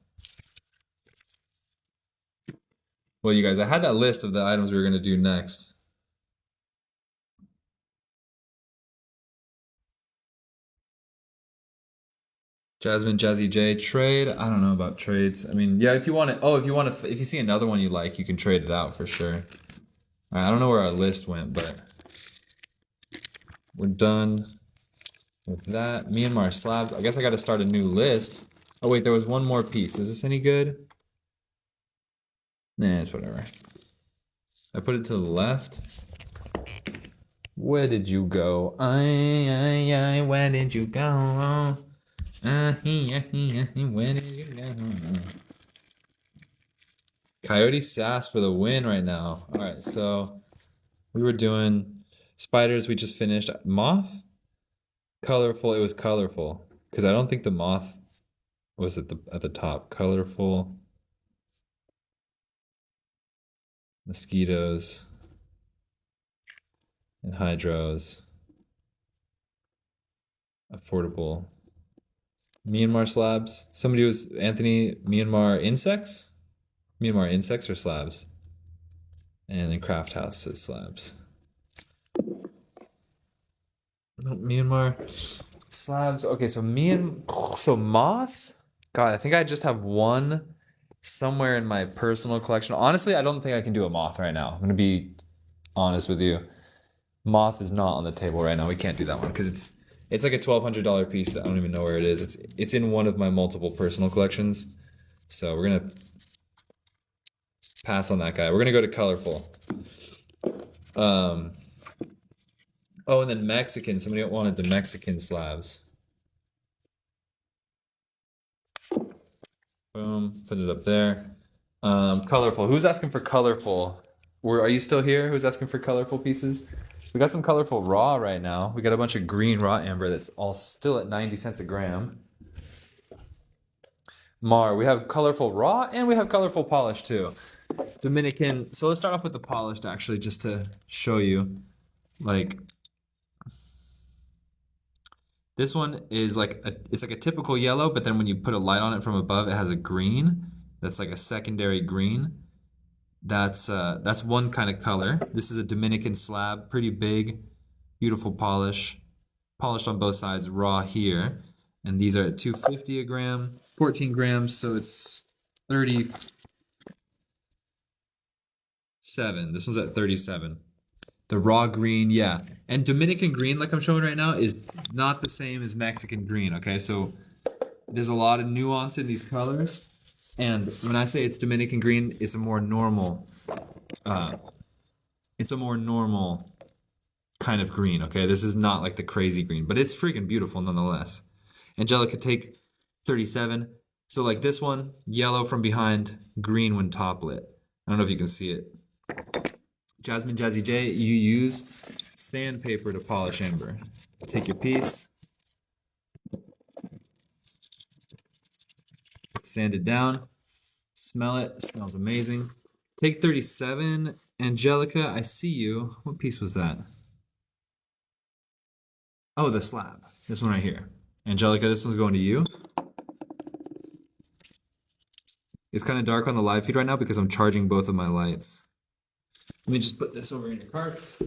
Well, you guys, I had that list of the items we were gonna do next. Jasmine Jazzy J trade. I don't know about trades. I mean, yeah, if you want it. Oh, if you want to, if you see another one you like, you can trade it out for sure. All right, I don't know where our list went, but we're done with that. Myanmar slabs. I guess I got to start a new list. Oh wait, there was one more piece. Is this any good? Nah, it's whatever. I put it to the left. Where did you go? Where did you go? Where did you go? Coyote Sass for the win right now. All right, so we were doing spiders. We just finished moth. Colorful. It was colorful because I don't think the moth was at the top. Colorful. Mosquitoes and hydros. Affordable. Myanmar slabs. Somebody was Anthony Myanmar insects? Myanmar insects or slabs? And then Craft House says slabs. No, Myanmar slabs. Okay, so moth. God, I think I just have one somewhere in my personal collection. Honestly, I don't think I can do a moth right now. I'm gonna be honest with you. Moth is not on the table right now. We can't do that one because it's like a $1,200 piece that I don't even know where it is. It's in one of my multiple personal collections. So we're gonna pass on that guy. We're gonna go to colorful. Oh, and then Mexican. Somebody wanted the Mexican slabs. Boom, put it up there. Colorful. Who's asking for colorful? Are you still here? Who's asking for colorful pieces? We got some colorful raw right now. We got a bunch of green raw amber that's all still at 90 cents a gram. Mar, we have colorful raw and we have colorful polished too. Dominican. So let's start off with the polished actually, just to show you. Like, this one is it's like a typical yellow, but then when you put a light on it from above, it has a green. That's like a secondary green. That's one kind of color. This is a Dominican slab, pretty big, beautiful polish, polished on both sides, raw here. And these are at $2.50 a gram, 14 grams, so it's 37. This one's at 37. The raw green, yeah. And Dominican green, like I'm showing right now, is not the same as Mexican green, okay? So there's a lot of nuance in these colors. And when I say it's Dominican green, it's a more normal kind of green, okay? This is not like the crazy green, but it's freaking beautiful nonetheless. Angelica, take 37. So like this one, yellow from behind, green when top lit. I don't know if you can see it. Jasmine Jazzy J, you use sandpaper to polish amber. Take your piece, sand it down, smell it, smells amazing. Take 37, Angelica, I see you. What piece was that? Oh, the slab. This one right here. Angelica, this one's going to you. It's kind of dark on the live feed right now because I'm charging both of my lights. Let me just put this over in your cart.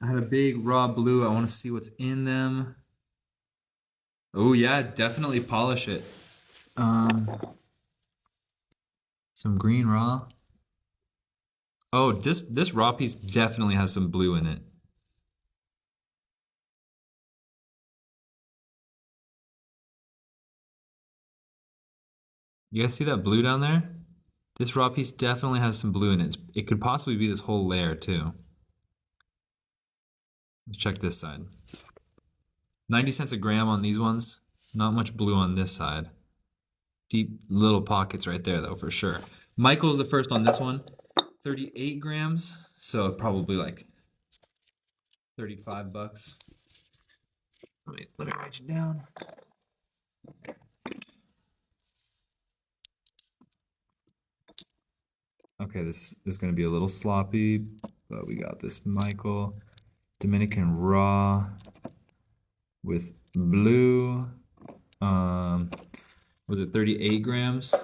I had a big raw blue. I want to see what's in them. Oh yeah, definitely polish it. Some green raw. Oh, this raw piece definitely has some blue in it. You guys see that blue down there? This raw piece definitely has some blue in it. It could possibly be this whole layer too. Let's check this side. 90 cents a gram on these ones. Not much blue on this side. Deep little pockets right there though, for sure. Michael's the first on this one. 38 grams, so probably like 35 bucks. Let me write you down. Okay, this is going to be a little sloppy, but we got this Michael Dominican raw with blue. Was it 38 grams?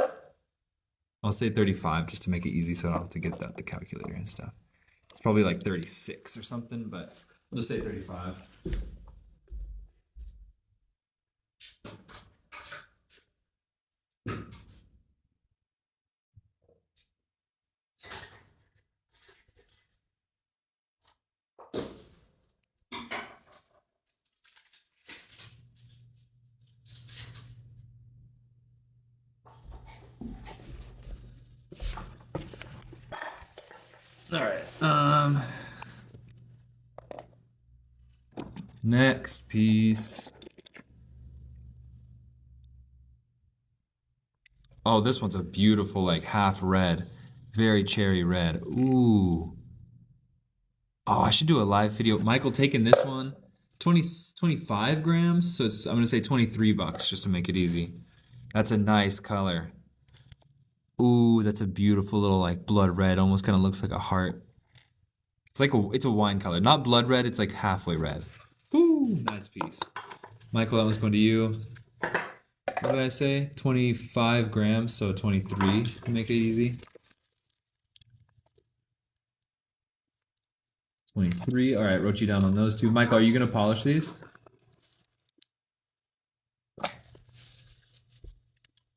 I'll say 35 just to make it easy so I don't have to get out the calculator and stuff. It's probably like 36 or something, but I'll just say 35. All right. Next piece. Oh, this one's a beautiful, like half red, very cherry red. Ooh. Oh, I should do a live video. Michael taking this one, 25 grams. So I'm gonna say 23 bucks just to make it easy. That's a nice color. Ooh, that's a beautiful little like blood red. Almost kind of looks like a heart. It's a wine color, not blood red. It's like halfway red. Ooh, nice piece. Michael, that one's going to you. What did I say? 25 grams, so 23 to make it easy. 23. All right, wrote you down on those two. Michael, are you going to polish these?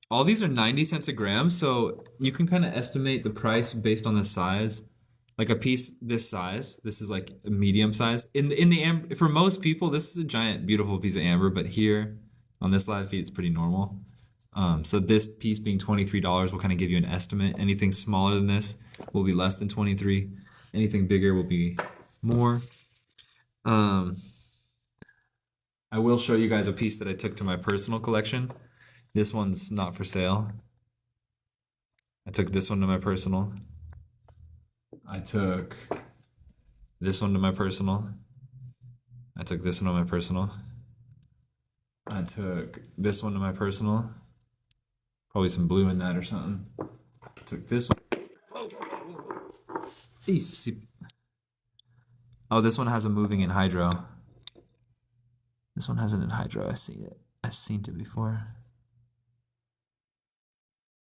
All these are 90 cents a gram, so you can kind of estimate the price based on the size. Like a piece this size, this is like a medium size. In the amber, for most people, this is a giant, beautiful piece of amber, but here on this live feed, it's pretty normal. So this piece being $23 will kind of give you an estimate. Anything smaller than this will be less than 23. Anything bigger will be more. I will show you guys a piece that I took to my personal collection. This one's not for sale. I took this one to my personal. I took this one to my personal. I took this one to my personal. I took this one to my personal. Probably some blue in that or something. I took this one. Oh, this one has a moving in hydro. This one has it in hydro. I see it. I've seen it before.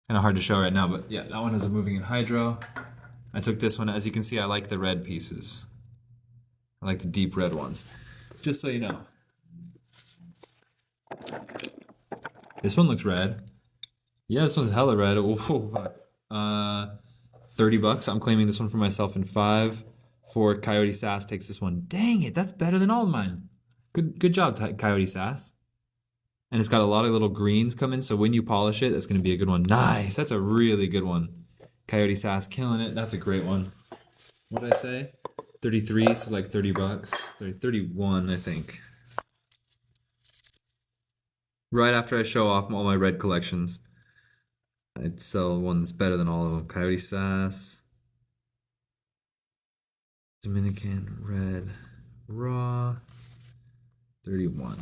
Kind of hard to show right now, but yeah, that one has a moving in hydro. I took this one. As you can see, I like the red pieces. I like the deep red ones. Just so you know. This one looks red. Yeah, this one's hella red. Ooh, 30 bucks. I'm claiming this one for myself in 5. For Coyote Sass takes this one. Dang it, that's better than all of mine. Good job, Coyote Sass. And it's got a lot of little greens coming, so when you polish it, that's going to be a good one. Nice, that's a really good one. Coyote Sass killing it. That's a great one. What did I say? 33, so like 30 bucks. 31, I think. Right after I show off all my red collections, I'd sell one that's better than all of them. Coyote Sass. Dominican red raw. 31.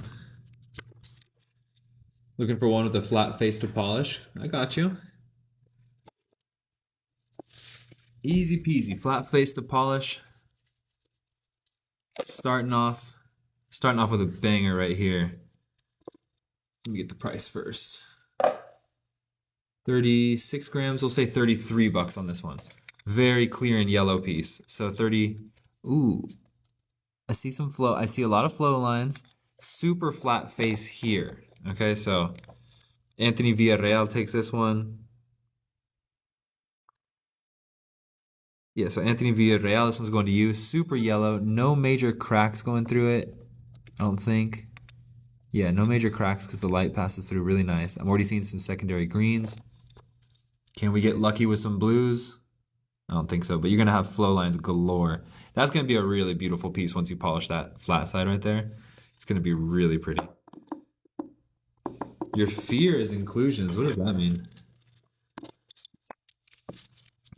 Looking for one with a flat face to polish? I got you. Easy peasy, flat face to polish. Starting off with a banger right here. Let me get the price first. 36 grams, we'll say 33 bucks on this one. Very clear and yellow piece. So 30, ooh. I see some flow, I see a lot of flow lines. Super flat face here. Okay, so Anthony Villarreal takes this one. Yeah, so Anthony Villarreal, this one's going to you. Super yellow, no major cracks going through it, I don't think. Yeah, no major cracks because the light passes through really nice. I'm already seeing some secondary greens. Can we get lucky with some blues? I don't think so, but you're going to have flow lines galore. That's going to be a really beautiful piece once you polish that flat side right there. It's going to be really pretty. Your fear is inclusions. What does that mean?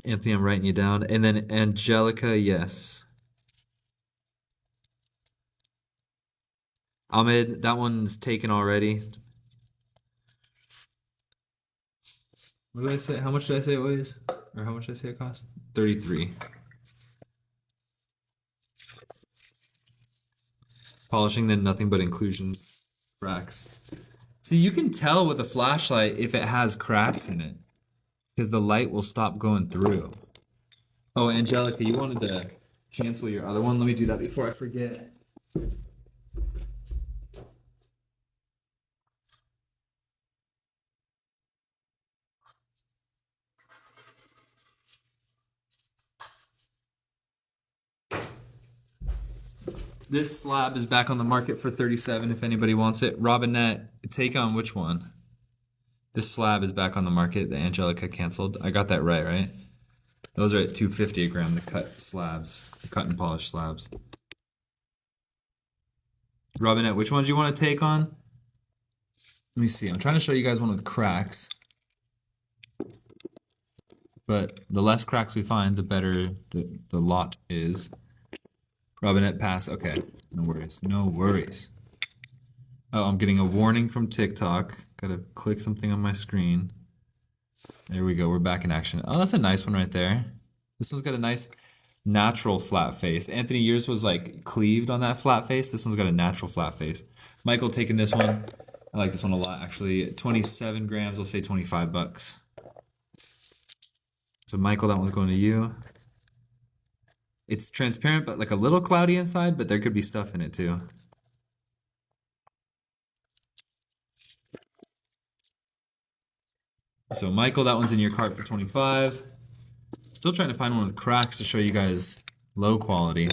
Anthony, I'm writing you down. And then Angelica, yes. Ahmed, that one's taken already. What did I say? How much did I say it weighs? Or how much did I say it cost? 33. Polishing, then nothing but inclusions, cracks. See, you can tell with a flashlight if it has cracks in it, because the light will stop going through. Oh, Angelica, you wanted to cancel your other one? Let me do that before I forget. This slab is back on the market for $37 if anybody wants it. Robinette, take on which one? This slab is back on the market that Angelica canceled. I got that right? Those are at $2.50 a gram, the cut slabs, the cut and polish slabs. Robinette, which one do you want to take on? Let me see. I'm trying to show you guys one with cracks. But the less cracks we find, the better the lot is. Robinette pass. Okay. No worries. No worries. Oh, I'm getting a warning from TikTok. Gotta click something on my screen. There we go. We're back in action. Oh, that's a nice one right there. This one's got a nice natural flat face. Anthony, yours was like cleaved on that flat face. This one's got a natural flat face. Michael taking this one. I like this one a lot, actually. 27 grams, I'll say 25 bucks. So Michael, that one's going to you. It's transparent, but like a little cloudy inside, but there could be stuff in it too. So Michael, that one's in your cart for 25. Still trying to find one with cracks to show you guys low quality.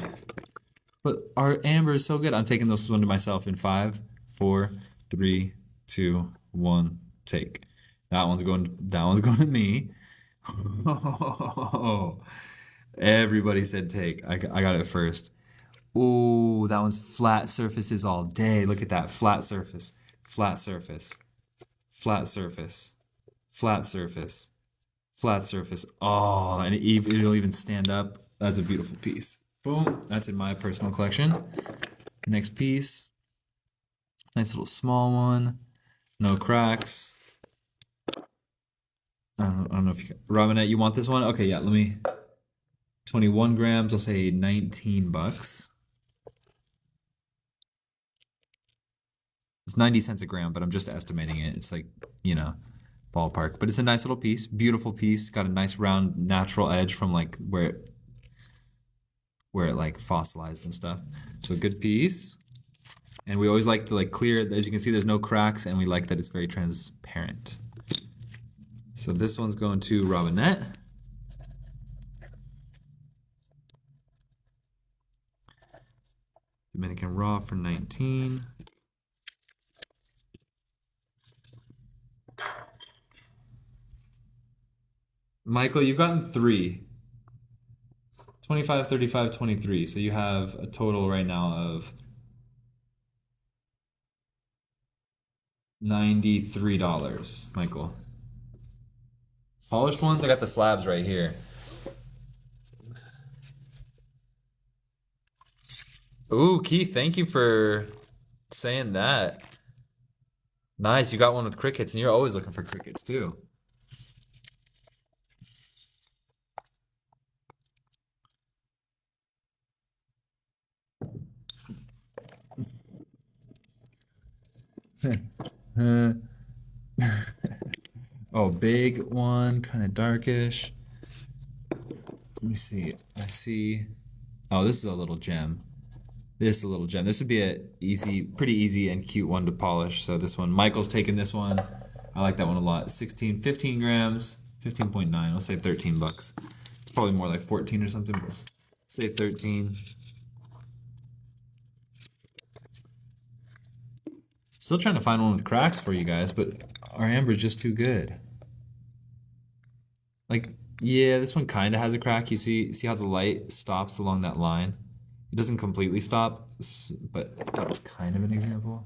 But our amber is so good. I'm taking this one to myself in 5, 4, 3, 2, 1, take. That one's going to me. Oh, everybody said take. I got it first. Ooh, that one's flat surfaces all day. Look at that. Flat surface. Flat surface. Flat surface. Flat surface. Flat surface. Oh, and it'll even stand up. That's a beautiful piece. Boom. That's in my personal collection. Next piece. Nice little small one. No cracks. I don't know if you... Robinette, you want this one? Okay, yeah, let me... 21 grams, I'll say 19 bucks. It's 90 cents a gram, but I'm just estimating it. It's like, you know, ballpark. But it's a nice little piece. Beautiful piece. Got a nice round natural edge from like where it like fossilized and stuff. So good piece. And we always like to like clear, as you can see, there's no cracks, and we like that it's very transparent. So this one's going to Robinette. Dominican Raw for 19. Michael, you've gotten 3. 25, 35, 23. So you have a total right now of $93, Michael. Polished ones, I got the slabs right here. Ooh, Keith, thank you for saying that. Nice, you got one with crickets, and you're always looking for crickets too. Oh, big one, kind of darkish. Let me see. I see. Oh, this is a little gem. This is a little gem. This would be a pretty easy and cute one to polish. So this one, Michael's taking this one. I like that one a lot. 15 grams, 15.9. I'll say 13 bucks. It's probably more like 14 or something, but say 13. Still trying to find one with cracks for you guys, but our amber's just too good. Like, yeah, this one kind of has a crack. You see how the light stops along that line? It doesn't completely stop, but that was kind of an example.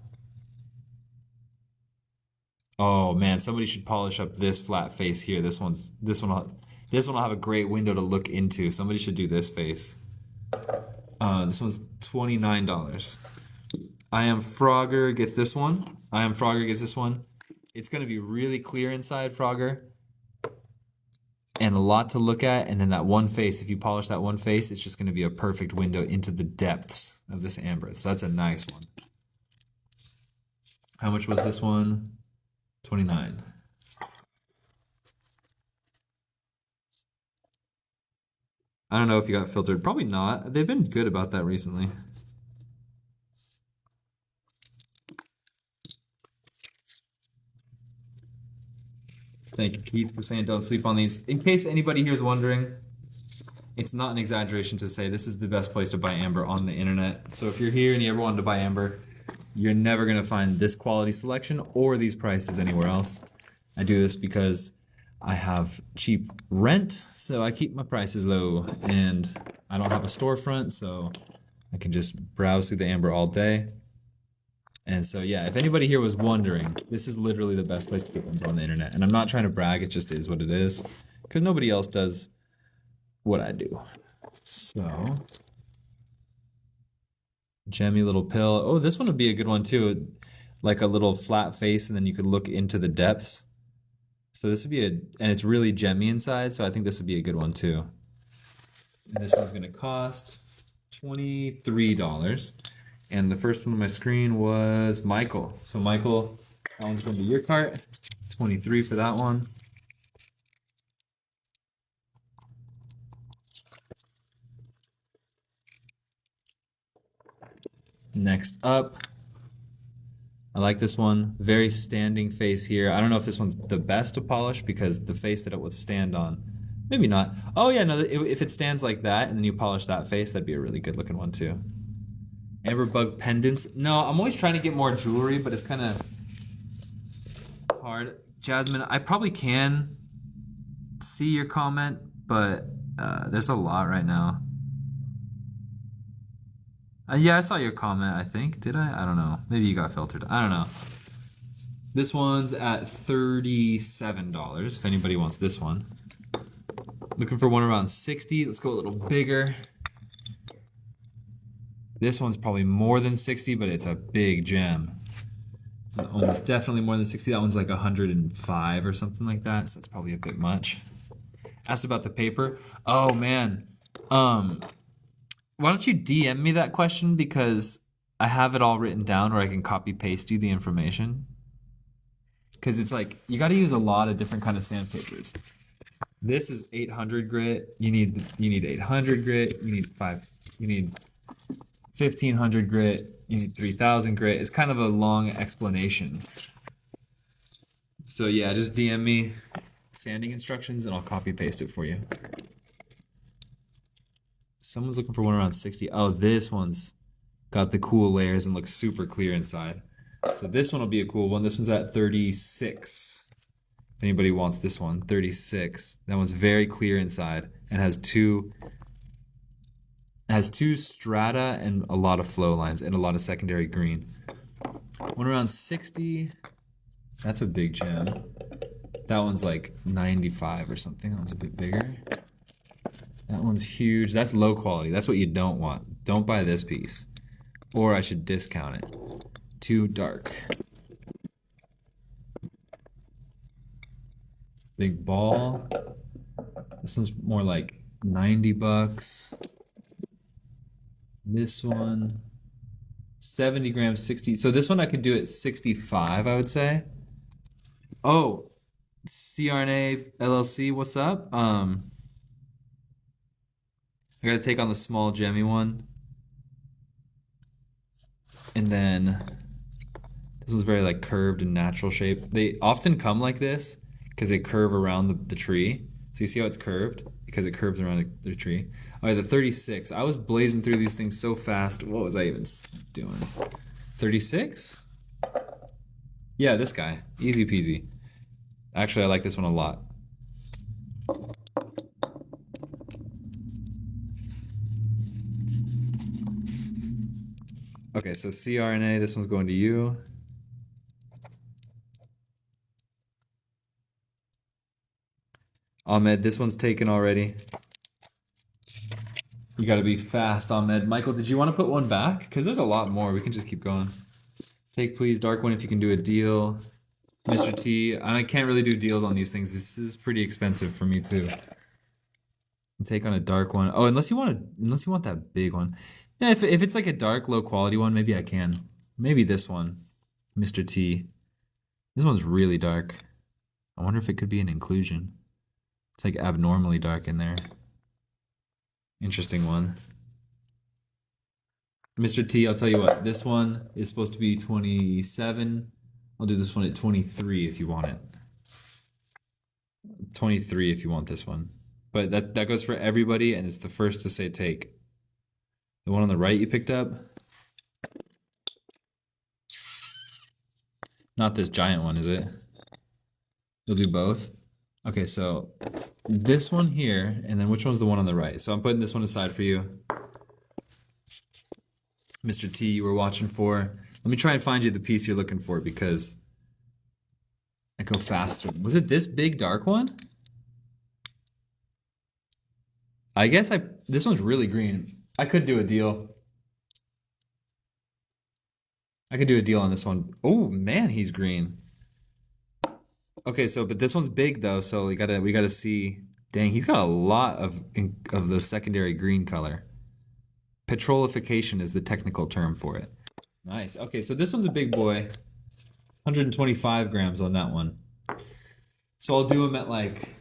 Oh man, somebody should polish up this flat face here. This one will have a great window to look into. Somebody should do this face. This one's $29. I Am Frogger gets this one. I Am Frogger gets this one. It's gonna be really clear inside, Frogger. and a lot to look at. And then that one face, if you polish that one face, it's just going to be a perfect window into the depths of this amber. So that's a nice one. How much was this one? $29. I don't know if you got filtered. Probably not. They've been good about that recently. Thank you, Keith, for saying don't sleep on these. In case anybody here is wondering, it's not an exaggeration to say this is the best place to buy amber on the internet. So if you're here and you ever wanted to buy amber, you're never going to find this quality selection or these prices anywhere else. I do this because I have cheap rent, so I keep my prices low, and I don't have a storefront, so I can just browse through the amber all day. And so, yeah, if anybody here was wondering, this is literally the best place to get amber on the internet. And I'm not trying to brag, it just is what it is, because nobody else does what I do. So, gemmy little pill. Oh, this one would be a good one too. Like a little flat face, and then you could look into the depths. So this would be and it's really gemmy inside, so I think this would be a good one too. And this one's gonna cost $23. And the first one on my screen was Michael. So Michael, that one's going to your cart. 23 for that one. Next up, I like this one. Very standing face here. I don't know if this one's the best to polish because the face that it would stand on, maybe not. Oh yeah, no, if it stands like that and then you polish that face, that'd be a really good looking one too. Amber bug pendants. No, I'm always trying to get more jewelry, but it's kind of hard. Jasmine, I probably can see your comment, but there's a lot right now. Yeah, I saw your comment, I think. Did I? I don't know. Maybe you got filtered. I don't know. This one's at $37, if anybody wants this one. Looking for one around 60. Let's go a little bigger. This one's probably more than 60, but it's a big gem. It's almost definitely more than 60. That one's like 105 or something like that, so that's probably a bit much. Asked about the paper. Oh, man. Why don't you DM me that question, because I have it all written down where I can copy paste you the information. Because it's like, you got to use a lot of different kind of sandpapers. This is 800 grit. You need 800 grit. You need 1500 grit, you need 3000 grit. It's kind of a long explanation. So yeah, just DM me sanding instructions and I'll copy paste it for you. Someone's looking for one around 60. Oh, this one's got the cool layers and looks super clear inside. So this one will be a cool one. This one's at 36. If anybody wants this one, 36. That one's very clear inside and has two strata and a lot of flow lines and a lot of secondary green. One around 60. That's a big gem. That one's like 95 or something. That one's a bit bigger. That one's huge. That's low quality. That's what you don't want. Don't buy this piece. Or I should discount it. Too dark. Big ball. This one's more like 90 bucks. This one, 70 grams, 60. So this one I could do at 65, I would say. Oh, CRNA LLC, what's up? I gotta take on the small gemmy one. And then this one's very like curved and natural shape. They often come like this because they curve around the tree. So you see how it's curved? Because it curves around the tree. All right, the 36. I was blazing through these things so fast. What was I even doing? 36? Yeah, this guy. Easy peasy. Actually, I like this one a lot. Okay, so CRNA, this one's going to you. Ahmed, this one's taken already. You gotta be fast, Ahmed. Michael, did you want to put one back? Because there's a lot more. We can just keep going. Take, please. Dark one if you can do a deal. Mr. T, and I can't really do deals on these things. This is pretty expensive for me too. Take on a dark one. Oh, unless you want that big one. Yeah, if it's like a dark, low quality one, maybe I can. Maybe this one, Mr. T. This one's really dark. I wonder if it could be an inclusion. It's like abnormally dark in there. Interesting one. Mr. T, I'll tell you what, this one is supposed to be 27. I'll do this one at 23 if you want it. 23 if you want this one. But that goes for everybody, and it's the first to say take. The one on the right you picked up? Not this giant one, is it? You'll do both? Okay, so this one here, and then which one's the one on the right? So I'm putting this one aside for you. Mr. T, you were watching for. Let me try and find you the piece you're looking for because I go faster. Was it this big dark one? I guess this one's really green. I could do a deal. I could do a deal on this one. Oh man, he's green. Okay, so but this one's big though, so we gotta see. Dang, he's got a lot of the secondary green color. Petrolification is the technical term for it. Nice. Okay, so this one's a big boy. 125 grams on that one. So I'll do him at like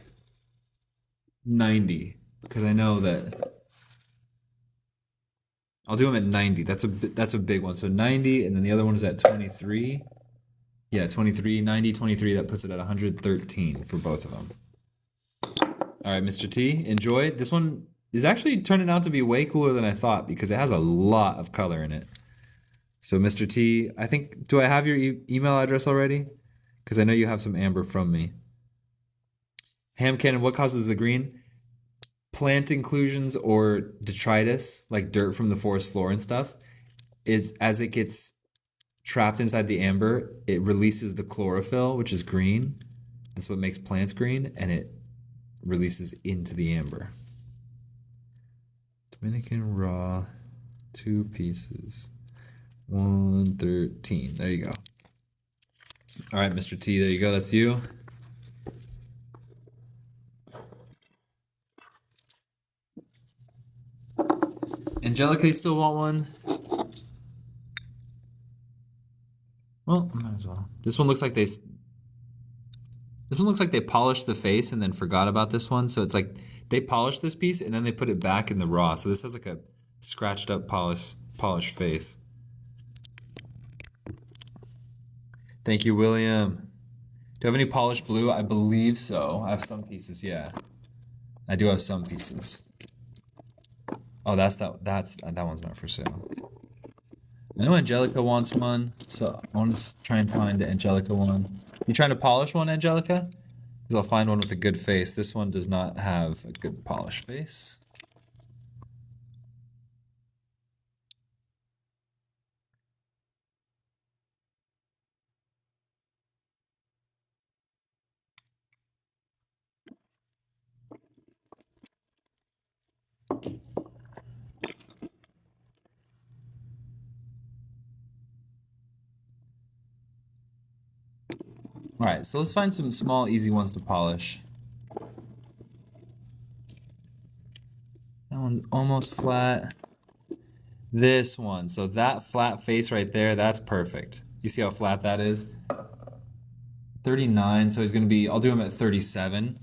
90 because I know that. I'll do him at 90. That's a big one. So 90, and then the other one is at 23. Yeah, 23, 90, 23. That puts it at 113 for both of them. All right, Mr. T, enjoy. This one is actually turning out to be way cooler than I thought because it has a lot of color in it. So Mr. T, I think, do I have your email address already? Because I know you have some amber from me. Ham cannon, what causes the green? Plant inclusions or detritus, like dirt from the forest floor and stuff. It's as it gets trapped inside the amber, it releases the chlorophyll, which is green. That's what makes plants green, and it releases into the amber. Dominican raw, 2 pieces, 113. There you go. All right, Mr. T, there you go. That's you. Angelica, you still want one? Well, might as well. This one looks like they polished the face and then forgot about this one. So it's like they polished this piece and then they put it back in the raw. So this has like a scratched up polished face. Thank you, William. Do you have any polished blue? I believe so. I have some pieces, yeah. I do have some pieces. Oh, that one's not for sale. I know Angelica wants one, so I want to try and find the Angelica one. You trying to polish one, Angelica? Because I'll find one with a good face. This one does not have a good polished face. All right, so let's find some small, easy ones to polish. That one's almost flat. This one, so that flat face right there, that's perfect. You see how flat that is? 39, so he's gonna be, I'll do him at 37.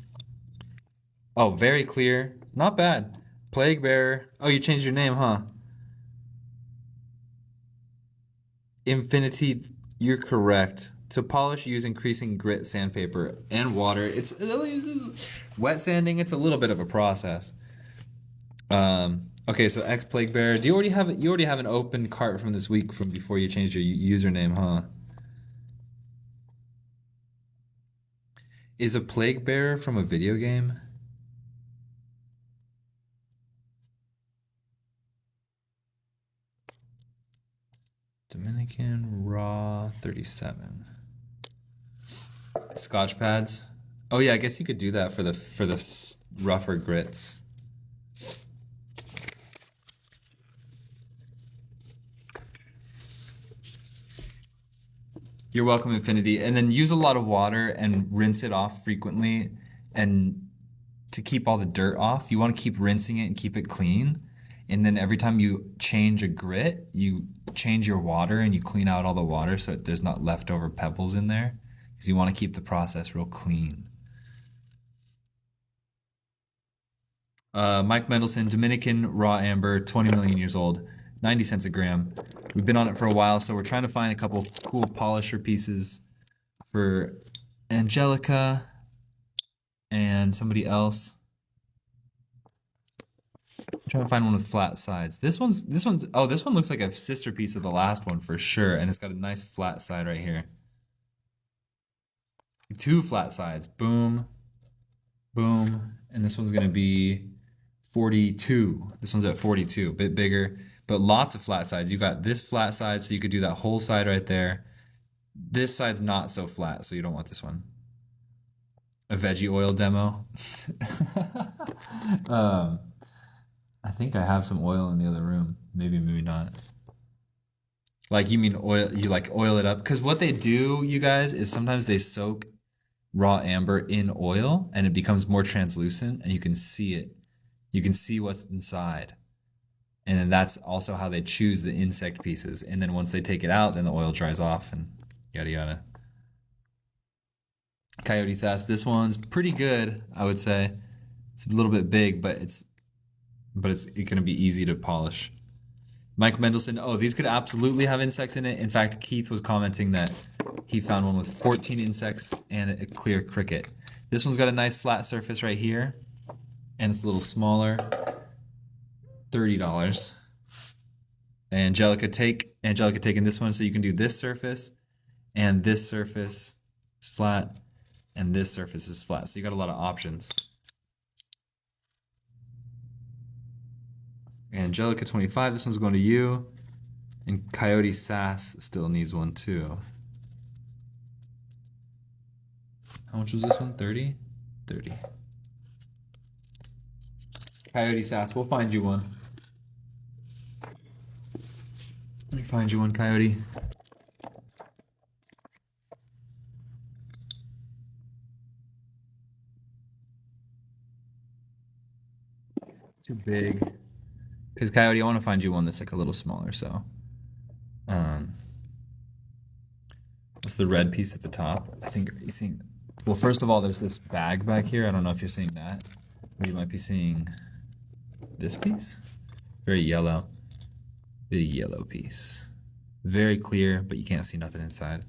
Oh, very clear. Not bad. Plague Bearer. Oh, you changed your name, huh? Infinity, you're correct. To polish, use increasing grit sandpaper and water. It's wet sanding. It's a little bit of a process. Okay, so X Plague Bearer. Do you already have it? You already have an open cart from this week from before you changed your username, huh? Is a Plague Bearer from a video game? Dominican Raw 37. Scotch pads. Oh yeah, I guess you could do that for the rougher grits. You're welcome, Infinity. And then use a lot of water and rinse it off frequently. And to keep all the dirt off, you want to keep rinsing it and keep it clean. And then every time you change a grit, you change your water and you clean out all the water so that there's not leftover pebbles in there. Because you want to keep the process real clean. Mike Mendelson, Dominican raw amber, 20 million years old, 90 cents a gram. We've been on it for a while, so we're trying to find a couple cool polisher pieces for Angelica and somebody else. I'm trying to find one with flat sides. This one looks like a sister piece of the last one for sure, and it's got a nice flat side right here. 2 flat sides, boom, boom, and this one's gonna be 42. This one's at 42, a bit bigger, but lots of flat sides. You got this flat side, so you could do that whole side right there. This side's not so flat, so you don't want this one. A veggie oil demo. I think I have some oil in the other room. Maybe, maybe not. Like, you mean oil, you like oil it up? Because what they do, you guys, is sometimes they soak raw amber in oil and it becomes more translucent and you can see it. You can see what's inside. And then that's also how they choose the insect pieces. And then once they take it out, then the oil dries off and yada yada. Coyote Sass, this one's pretty good, I would say. It's a little bit big, but it's gonna be easy to polish. Mike Mendelson, oh, these could absolutely have insects in it. In fact, Keith was commenting that he found one with 14 insects and a clear cricket. This one's got a nice flat surface right here, and it's a little smaller. $30. Angelica taking this one, so you can do this surface, and this surface is flat, and this surface is flat. So you got a lot of options. Angelica 25, this one's going to you. And Coyote Sass still needs one too. How much was this one? 30? 30. Coyote Sass, we'll find you one. Let me find you one, Coyote. Too big. Because Coyote, I want to find you one that's like a little smaller, so. What's the red piece at the top? I think you're seeing. Well, first of all, there's this bag back here. I don't know if you're seeing that. Or you might be seeing this piece. Very yellow. Big yellow piece. Very clear, but you can't see nothing inside.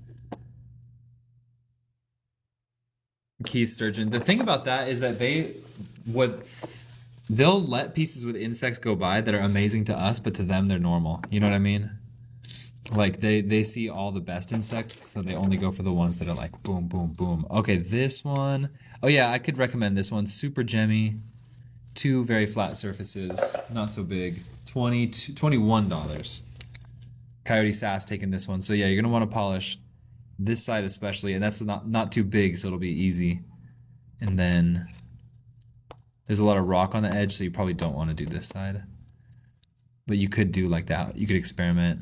Keith Sturgeon. The thing about that is that they'll let pieces with insects go by that are amazing to us, but to them they're normal. You know what I mean? Like they see all the best insects, so they only go for the ones that are like boom, boom, boom. Okay, this one. Oh yeah, I could recommend this one. Super gemmy. 2 very flat surfaces. Not so big. $21. Coyote Sass taking this one. So yeah, you're gonna want to polish this side especially, and that's not too big, so it'll be easy. And then there's a lot of rock on the edge, so you probably don't want to do this side. But you could do like that. You could experiment.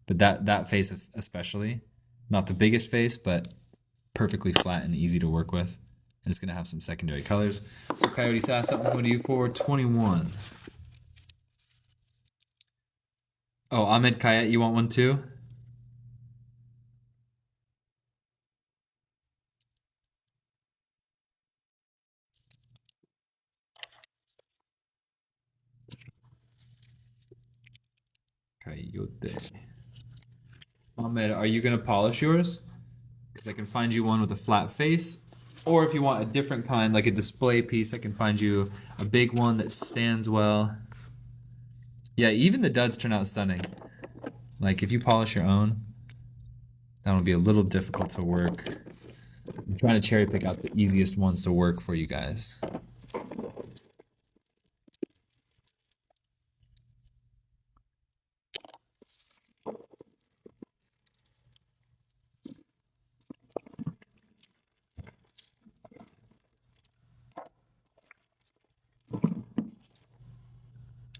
But that face especially, not the biggest face, but perfectly flat and easy to work with. And it's going to have some secondary colors. So Coyote Sass, that one's going to you for 21. Oh, Ahmed Kayet, you want one too? Coyote. Ahmed, are you going to polish yours? Because I can find you one with a flat face. Or if you want a different kind, like a display piece, I can find you a big one that stands well. Yeah, even the duds turn out stunning. Like if you polish your own, that'll be a little difficult to work. I'm trying to cherry pick out the easiest ones to work for you guys.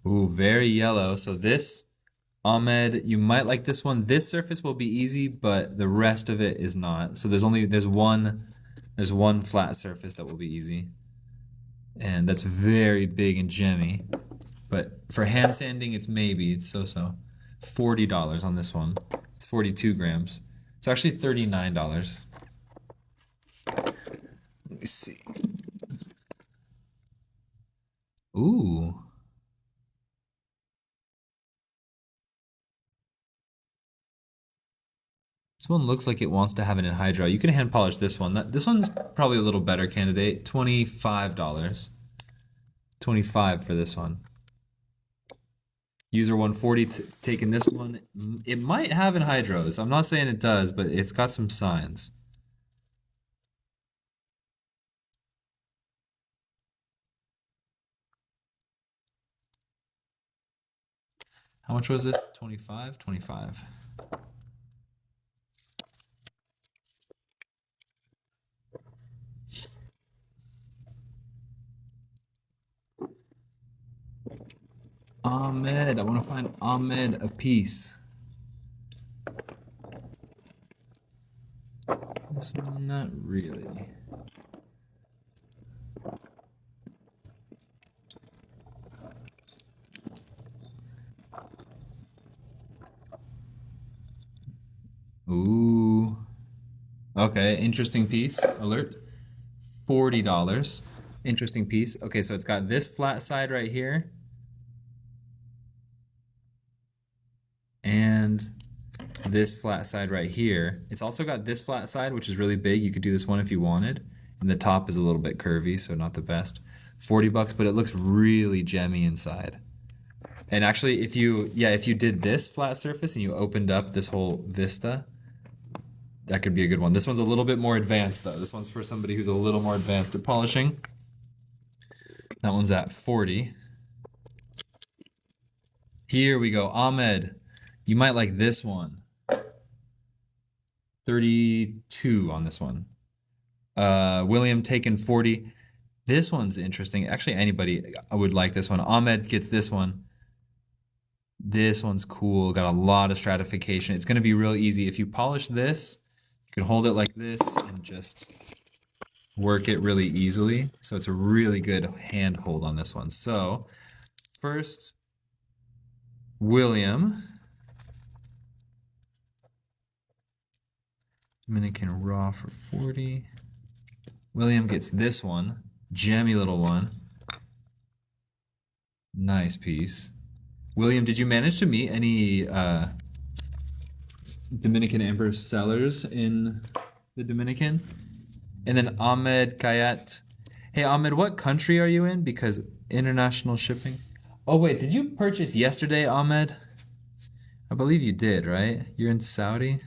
Ooh, very yellow. So this Ahmed, you might like this one. This surface will be easy, but the rest of it is not. So there's one flat surface that will be easy. And that's very big and gemmy. But for hand sanding, it's so-so. $40 on this one. It's 42 grams. It's actually $39. Let me see. Ooh. This one looks like it wants to have an anhydride. You can hand polish this one. This one's probably a little better candidate. $25. 25 for this one. User 140 taking this one. It might have anhydrose. I'm not saying it does, but it's got some signs. How much was this? 25? 25. Ahmed, I want to find Ahmed a piece. This one, not really. Ooh. Okay, interesting piece. Alert. $40. Interesting piece. Okay, so it's got this flat side right here. And this flat side right here. It's also got this flat side, which is really big. You could do this one if you wanted. And the top is a little bit curvy, so not the best. $40, but it looks really gemmy inside. And actually, if you did this flat surface and you opened up this whole vista, that could be a good one. This one's a little bit more advanced though. This one's for somebody who's a little more advanced at polishing. That one's at 40. Here we go. Ahmed, you might like this one. 32 on this one. William taking 40. This one's interesting. Actually, anybody would like this one. Ahmed gets this one. This one's cool. Got a lot of stratification. It's going to be real easy. If you polish this, you can hold it like this and just work it really easily. So it's a really good hand hold on this one. So first, William. Dominican raw for 40. William gets this one. Jammy little one. Nice piece. William, did you manage to meet any Dominican amber sellers in the Dominican? And then Ahmed Kayat. Hey Ahmed, what country are you in? Because international shipping. Oh wait, did you purchase yesterday, Ahmed? I believe you did, right? You're in Saudi?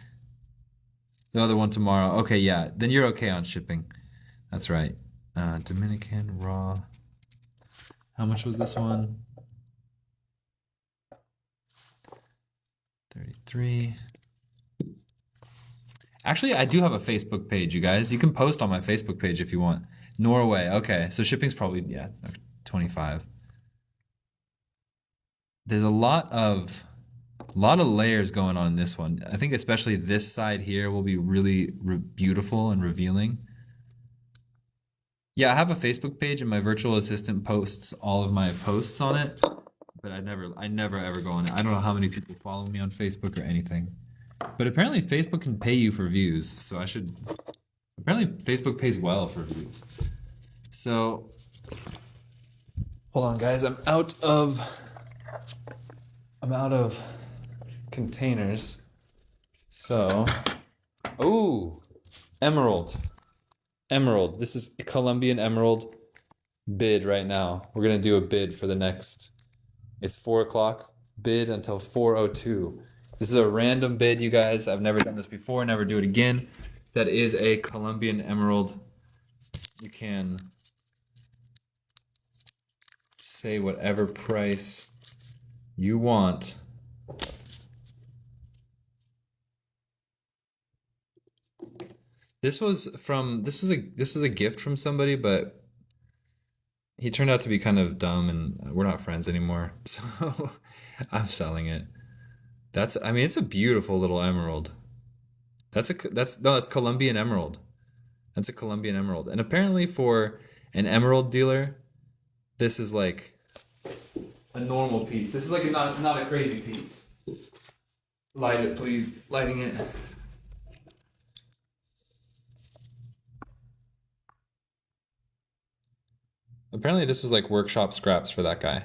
The other one tomorrow. Okay, yeah. Then you're okay on shipping. That's right. Dominican raw. How much was this one? 33. Actually, I do have a Facebook page, you guys. You can post on my Facebook page if you want. Norway. Okay, so shipping's probably, yeah, 25. There's a lot of layers going on in this one. I think especially this side here will be really beautiful and revealing. Yeah, I have a Facebook page and my virtual assistant posts all of my posts on it, but I never ever go on it. I don't know how many people follow me on Facebook or anything. But apparently Facebook can pay you for views, so apparently Facebook pays well for views. So, hold on guys, I'm out of containers. So, ooh, emerald. This is a Colombian emerald bid right now. We're gonna do a bid for the next, it's 4 o'clock, bid until 4:02. This is a random bid, you guys. I've never done this before, never do it again. That is a Colombian emerald. You can say whatever price you want. This was a gift from somebody, but he turned out to be kind of dumb and we're not friends anymore. So I'm selling it. That's, I mean, it's a beautiful little emerald. That's Colombian emerald. That's a Colombian emerald. And apparently for an emerald dealer, this is like a normal piece. This is like not a crazy piece. Light it, please. Lighting it. Apparently this is like workshop scraps for that guy.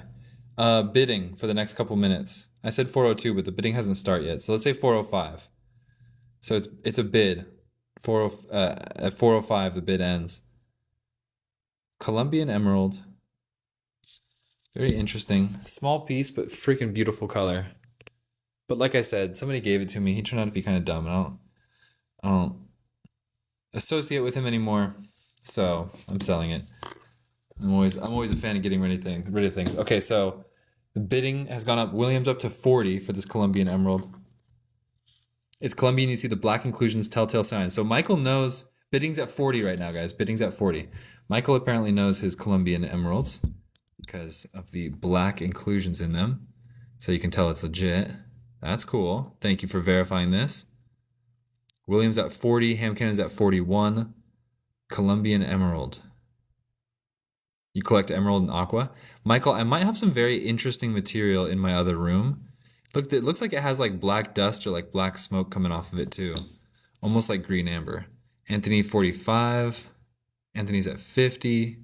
Bidding for the next couple minutes. I said 402, but the bidding hasn't started yet. So let's say 405. So it's a bid. At 405 the bid ends. Colombian emerald. Very interesting. Small piece, but freaking beautiful color. But like I said, somebody gave it to me. He turned out to be kind of dumb, and I don't associate with him anymore. So I'm selling it. I'm always a fan of getting rid of things. Okay, so the bidding has gone up. Williams up to 40 for this Colombian emerald. It's Colombian. You see the black inclusions, telltale signs. So Michael knows bidding's at 40 right now, guys. Bidding's at 40. Michael apparently knows his Colombian emeralds because of the black inclusions in them. So you can tell it's legit. That's cool. Thank you for verifying this. Williams at 40. Ham Cannon's at 41. Colombian emerald. You collect emerald and aqua. Michael, I might have some very interesting material in my other room. Look, it looks like it has like black dust or like black smoke coming off of it too. Almost like green amber. Anthony 45. Anthony's at 50.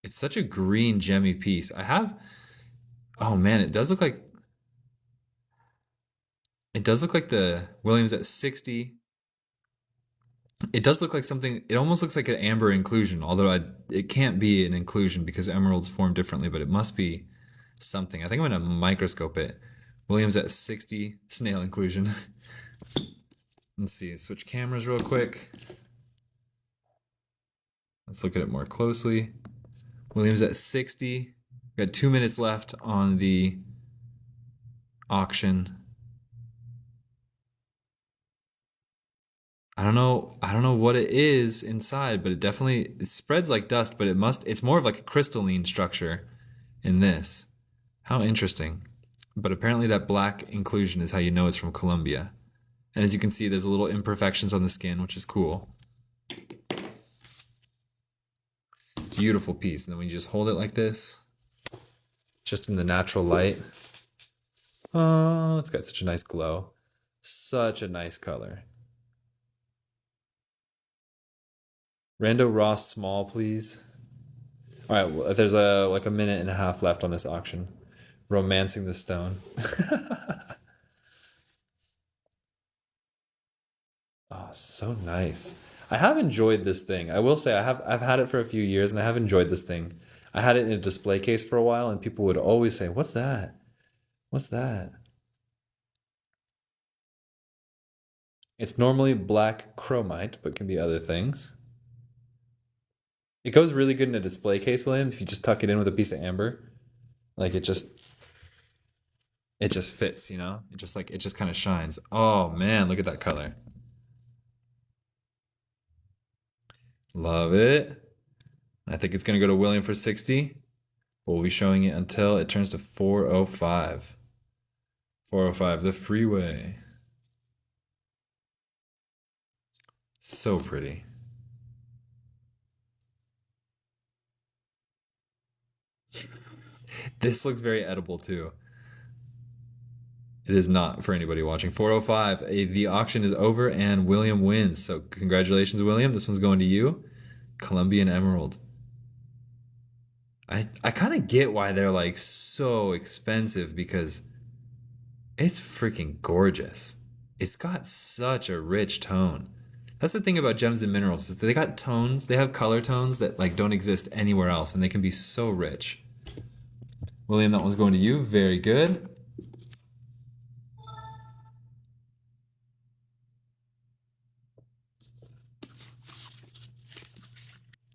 It's such a green gemmy piece. Oh man, it does look like the Williams at 60. It does look like something, it almost looks like an amber inclusion, although it can't be an inclusion because emeralds form differently, but it must be something. I think I'm going to microscope it. Williams at 60, snail inclusion. Let's see, switch cameras real quick. Let's look at it more closely. Williams at 60. We got 2 minutes left on the auction. I don't know what it is inside, but it spreads like dust, but it's more of like a crystalline structure in this. How interesting. But apparently that black inclusion is how you know it's from Colombia. And as you can see, there's little imperfections on the skin, which is cool. Beautiful piece. And then when you just hold it like this, just in the natural light. Oh, it's got such a nice glow. Such a nice color. Rando Ross small, please. All right, well, there's like a minute and a half left on this auction. Romancing the stone. Oh, so nice. I have enjoyed this thing. I will say I've had it for a few years and I have enjoyed this thing. I had it in a display case for a while and people would always say, "What's that? What's that?" It's normally black chromite, but can be other things. It goes really good in a display case, William, if you just tuck it in with a piece of amber. Like it just fits, you know? It just kind of shines. Oh man, look at that color. Love it. I think it's gonna go to William for 60. But we'll be showing it until it turns to 405. 405, the freeway. So pretty. This looks very edible too. It is not for anybody watching. 405, the auction is over and William wins. So congratulations, William. This one's going to you. Colombian Emerald. I kind of get why they're like so expensive because it's freaking gorgeous. It's got such a rich tone. That's the thing about gems and minerals is they got tones, they have color tones that like don't exist anywhere else and they can be so rich. William, that one's going to you. Very good.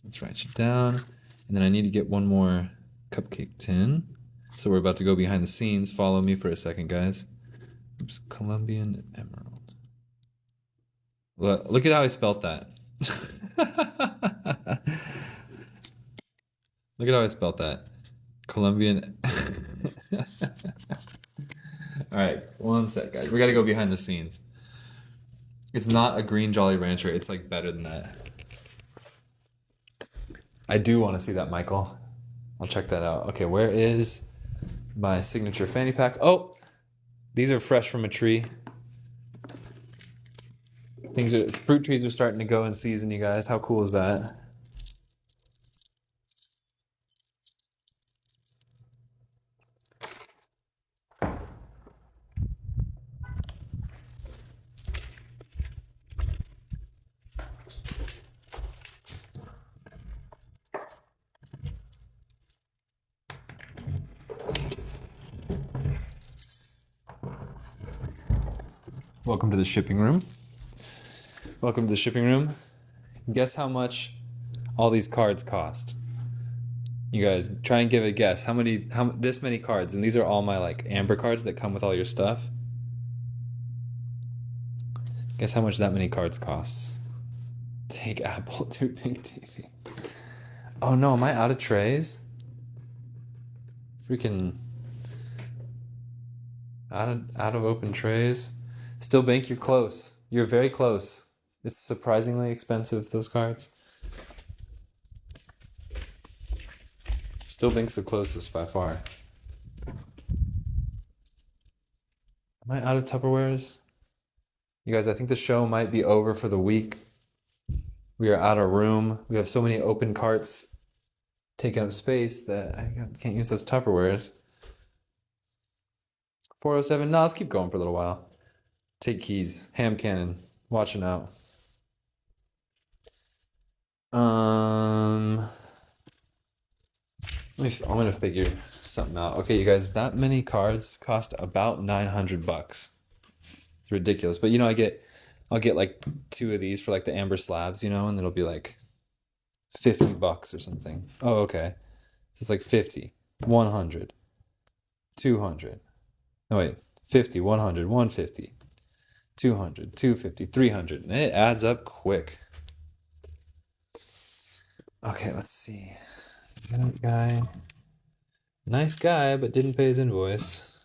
Let's write you down. And then I need to get one more cupcake tin. So we're about to go behind the scenes. Follow me for a second, guys. Oops, Colombian Emerald. Look at how I spelt that. Look at how I spelt that. Colombian. All right, one sec, guys. We gotta go behind the scenes. It's not a green Jolly Rancher. It's like better than that. I do want to see that, Michael. I'll check that out. Okay, where is my signature fanny pack? Oh, these are fresh from a tree. Fruit trees are starting to go in season, you guys. How cool is that? Welcome to the shipping room. Welcome to the shipping room. Guess how much all these cards cost? You guys try and give a guess. How this many cards, and these are all my like Amber cards that come with all your stuff. Guess how much that many cards costs? Take Apple, too big TV. Oh no, am I out of trays? Freaking out of open trays. Still Bank, you're close. You're very close. It's surprisingly expensive, those cards. Still Bank's the closest by far. Am I out of Tupperwares? You guys, I think the show might be over for the week. We are out of room. We have so many open carts taking up space that I can't use those Tupperwares. 407. No, let's keep going for a little while. Take keys. Ham cannon. Watching out. I'm gonna figure something out. Okay, you guys, that many cards cost about $900. It's ridiculous. But you know, I'll get like 2 of these for like the Amber slabs, you know, and it'll be like $50 or something. Oh, okay. This is like 50, 100, 200. No, wait, 50, 100, 150, 200, 250, 300. And it adds up quick. Okay, let's see. That guy. Nice guy, but didn't pay his invoice.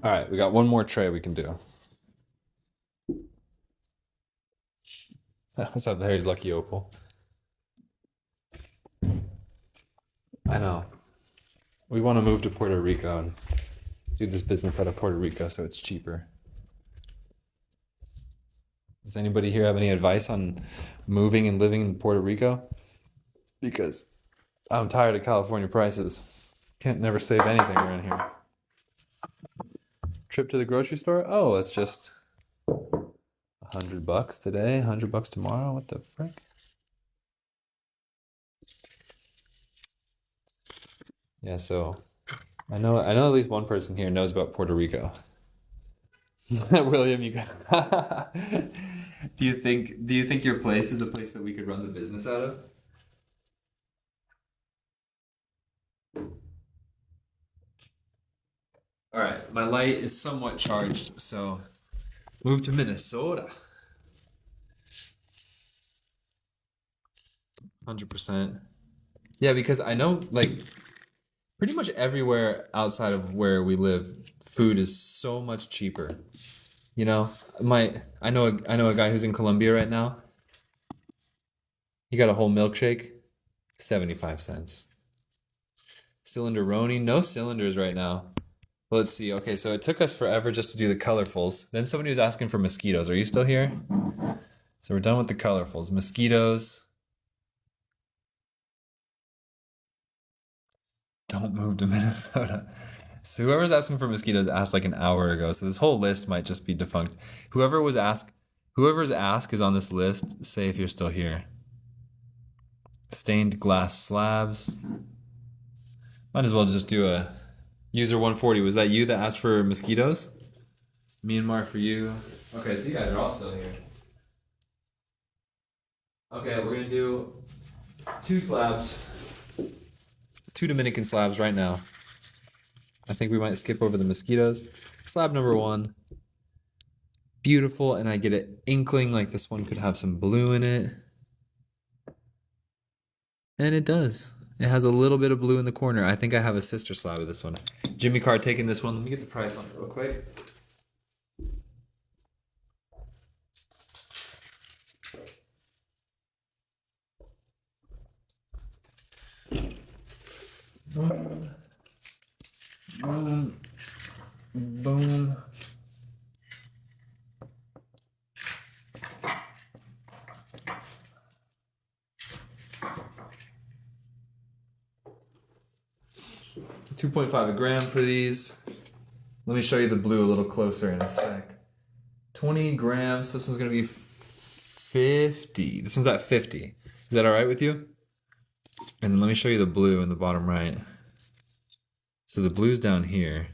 All right, we got one more tray we can do. What's up, Harry's Lucky Opal? I know. We want to move to Puerto Rico and do this business out of Puerto Rico so it's cheaper. Does anybody here have any advice on moving and living in Puerto Rico? Because I'm tired of California prices. Can't never save anything around here. Trip to the grocery store? Oh, it's just $100 today, $100 tomorrow. What the frick? Yeah, so I know at least one person here knows about Puerto Rico. William, you got do you think your place is a place that we could run the business out of? All right, my light is somewhat charged, so move to Minnesota. 100%. Yeah, because I know like pretty much everywhere outside of where we live, food is so much cheaper. You know, I know a guy who's in Colombia right now. He got a whole milkshake, 75 cents. Cylinder-roni, no cylinders right now. Well, let's see. Okay, so it took us forever just to do the colorfuls. Then somebody was asking for mosquitoes. Are you still here? So we're done with the colorfuls. Mosquitoes. Don't move to Minnesota. So whoever's asking for mosquitoes asked like an hour ago. So this whole list might just be defunct. Whoever's ask is on this list. Say if you're still here. Stained glass slabs. Might as well just do a user 140. Was that you that asked for mosquitoes? Myanmar for you. Okay, so you guys are all still here. Okay, we're gonna do 2 slabs. 2 Dominican slabs right now. I think we might skip over the mosquitoes. Slab number 1. beautiful, and I get an inkling like this one could have some blue in it. And it does. It has a little bit of blue in the corner. I think I have a sister slab of this one. Jimmy Carr taking this one. Let me get the price on it real quick. Boom. Boom. Boom. $2.5 a gram for these. Let me show you the blue a little closer in a sec. 20 grams. This one's gonna be 50. This one's at 50. Is that all right with you? And then let me show you the blue in the bottom right. So the blue's down here.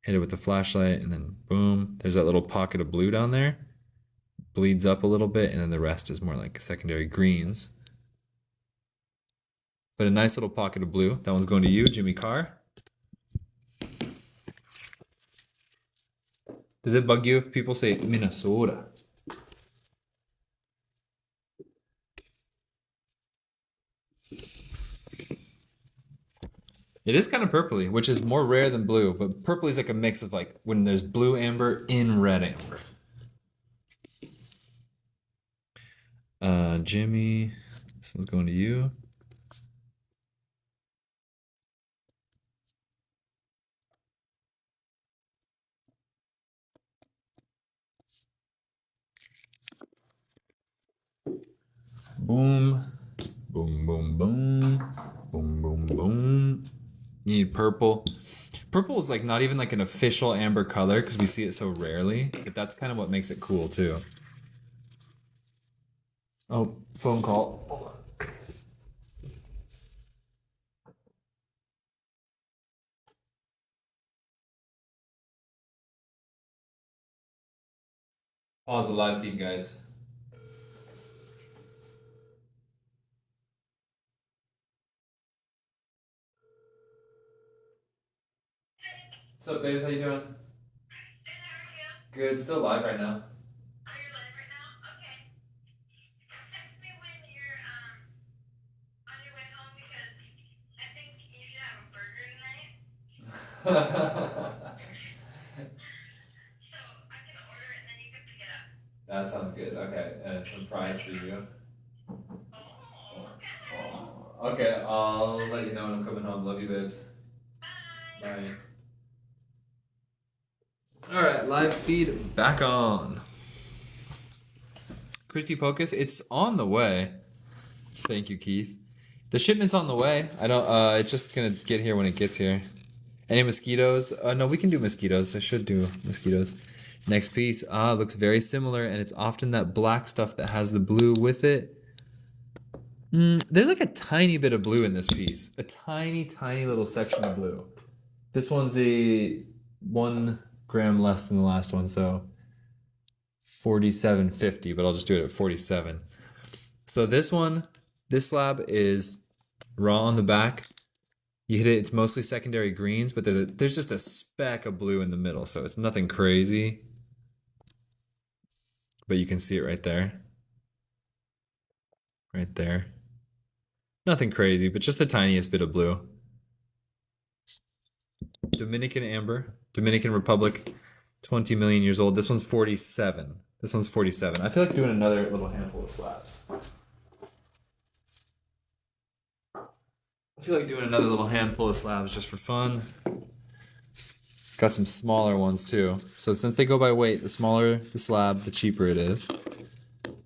Hit it with the flashlight and then boom. There's that little pocket of blue down there. Bleeds up a little bit and then the rest is more like secondary greens. But a nice little pocket of blue. That one's going to you, Jimmy Carr. Does it bug you if people say Minnesota? It is kind of purpley, which is more rare than blue, but purpley is like a mix of like when there's blue amber in red amber. Jimmy, this one's going to you. Boom, boom, boom, boom, boom, boom, boom. You need purple. Purple is like not even like an official amber color because we see it so rarely, but that's kind of what makes it cool too. Oh, phone call. Hold on. Pause the live feed, guys. What's up, babes? How you doing? Good. Still live right now. Oh, you're live right now? Okay. Text me when you're on your way home because I think you should have a burger tonight. So I can order it and then you can pick it up. That sounds good. Okay, and some fries for you. Okay, I'll let you know when I'm coming home. Love you, babes. Bye. Bye. Alright, live feed back on. Christy Pocus, it's on the way. Thank you, Keith. The shipment's on the way. I don't it's just gonna get here when it gets here. Any mosquitoes? No, we can do mosquitoes. I should do mosquitoes. Next piece. Looks very similar, and it's often that black stuff that has the blue with it. There's like a tiny bit of blue in this piece. A tiny, tiny little section of blue. This one's a 1 gram less than the last one, so 47.50, but I'll just do it at 47. So this one, this slab is raw on the back. You hit it, it's mostly secondary greens, but there's just a speck of blue in the middle, so it's nothing crazy. But you can see it right there. Right there. Nothing crazy, but just the tiniest bit of blue. Dominican amber, Dominican Republic, 20 million years old. This one's 47. This one's 47. I feel like doing another little handful of slabs. I feel like doing another little handful of slabs just for fun. Got some smaller ones too. So since they go by weight, the smaller the slab, the cheaper it is.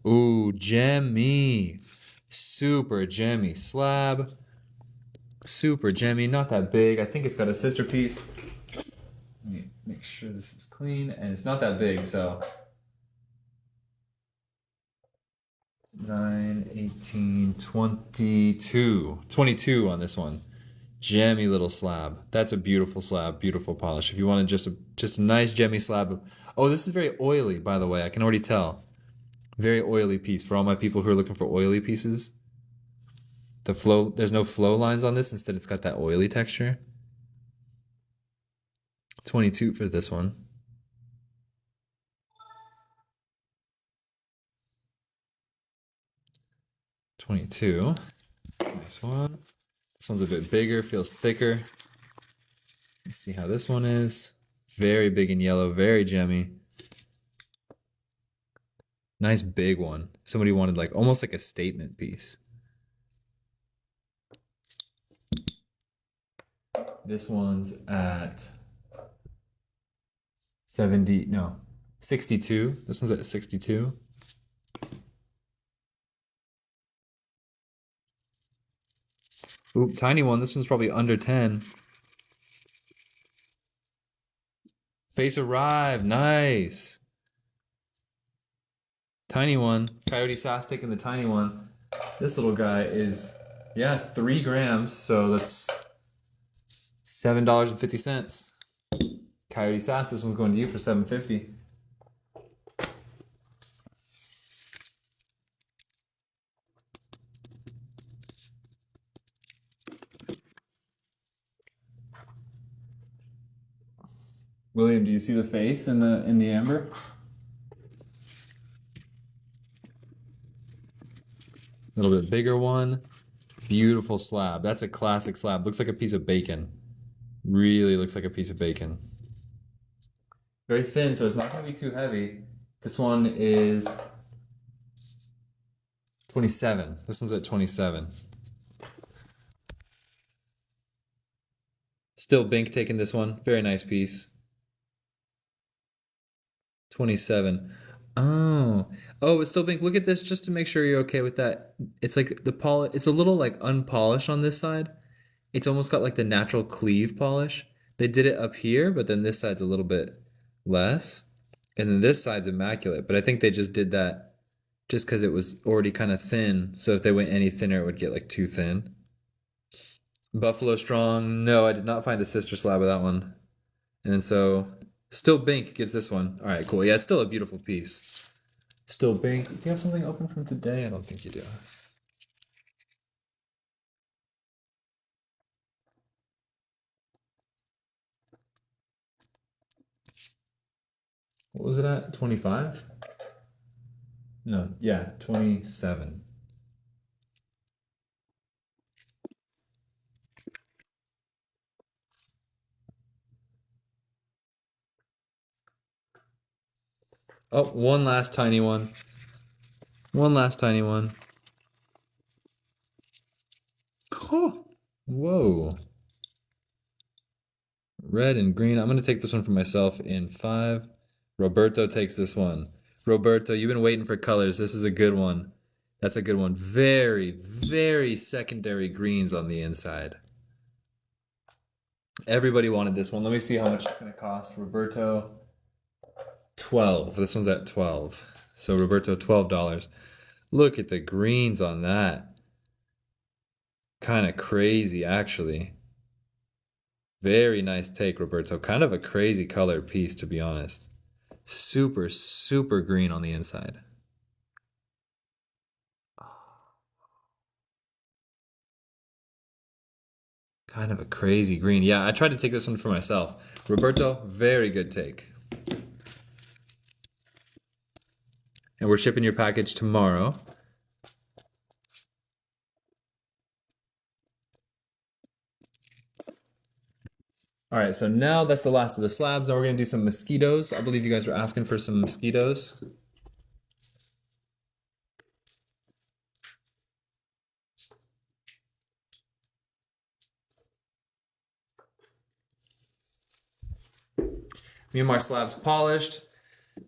Ooh, gemmy. Super gemmy slab. Super gemmy, not that big. I think it's got a sister piece. Let me make sure this is clean, and it's not that big, so 9, 18, 22. 22 on this one. Gemmy little slab. That's a beautiful slab, beautiful polish. If you wanted just a nice gemmy slab. Oh, this is very oily, by the way. I can already tell. Very oily piece for all my people who are looking for oily pieces. The flow, there's no flow lines on this. Instead, it's got that oily texture. 22 for this one. $22. Nice one. This one's a bit bigger, feels thicker. Let's see how this one is. Very big and yellow, very gemmy. Nice big one. Somebody wanted like almost like a statement piece. This one's at 62. This one's at 62. Oop, tiny one. This one's probably under 10. Face arrived. Nice. Tiny one. Coyote Sastic and the tiny one. This little guy is, yeah, 3 grams. So that's $7.50. Coyote Sass, this one's going to you for $7.50. William, do you see the face in the amber? A little bit bigger one. Beautiful slab. That's a classic slab. Looks like a piece of bacon. Really looks like a piece of bacon. Very thin, so it's not going to be too heavy. This one is 27. This one's at 27. Still Bink taking this one. Very nice piece. 27. Oh, it's still Bink. Look at this just to make sure you're okay with that. It's like it's a little like unpolished on this side. It's almost got like the natural cleave polish. They did it up here, but then this side's a little bit less. And then this side's immaculate. But I think they just did that just because it was already kind of thin. So if they went any thinner, it would get like too thin. Buffalo Strong. No, I did not find a sister slab of that one. And then so still Bink gets this one. All right, cool. Yeah, it's still a beautiful piece. Still Bink. Do you have something open from today? I don't think you do. What was it at? 25? No, yeah, 27. Oh, one last tiny one. One last tiny one. Oh, whoa. Red and green. I'm going to take this one for myself in 5. Roberto takes this one. Roberto, you've been waiting for colors. This is a good one. That's a good one. Very, very secondary greens on the inside. Everybody wanted this one. Let me see how much it's going to cost. Roberto, 12. This one's at 12. So Roberto, $12. Look at the greens on that. Kind of crazy, actually. Very nice take, Roberto. Kind of a crazy colored piece, to be honest. Super, super green on the inside. Kind of a crazy green. Yeah, I tried to take this one for myself. Roberto, very good take. And we're shipping your package tomorrow. All right, so now that's the last of the slabs. Now we're gonna do some mosquitoes. I believe you guys were asking for some mosquitoes. Myanmar slabs polished.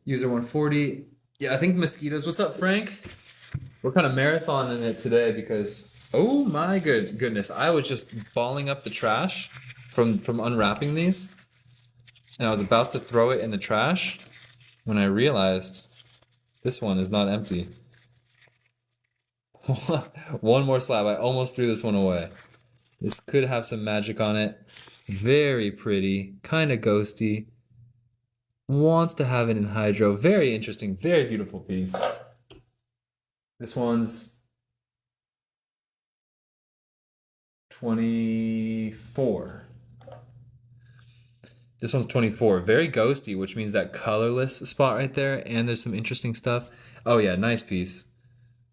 User 140. Yeah, I think mosquitoes. What's up, Frank? We're kind of marathoning it today because, oh my goodness, I was just balling up the trash from unwrapping these, and I was about to throw it in the trash when I realized this one is not empty. One more slab. I almost threw this one away. This could have some magic on it. Very pretty, kind of ghosty. Wants to have it in hydro. Very interesting, very beautiful piece. This one's 24. This one's 24. Very ghosty, which means that colorless spot right there, and there's some interesting stuff. Oh yeah, nice piece.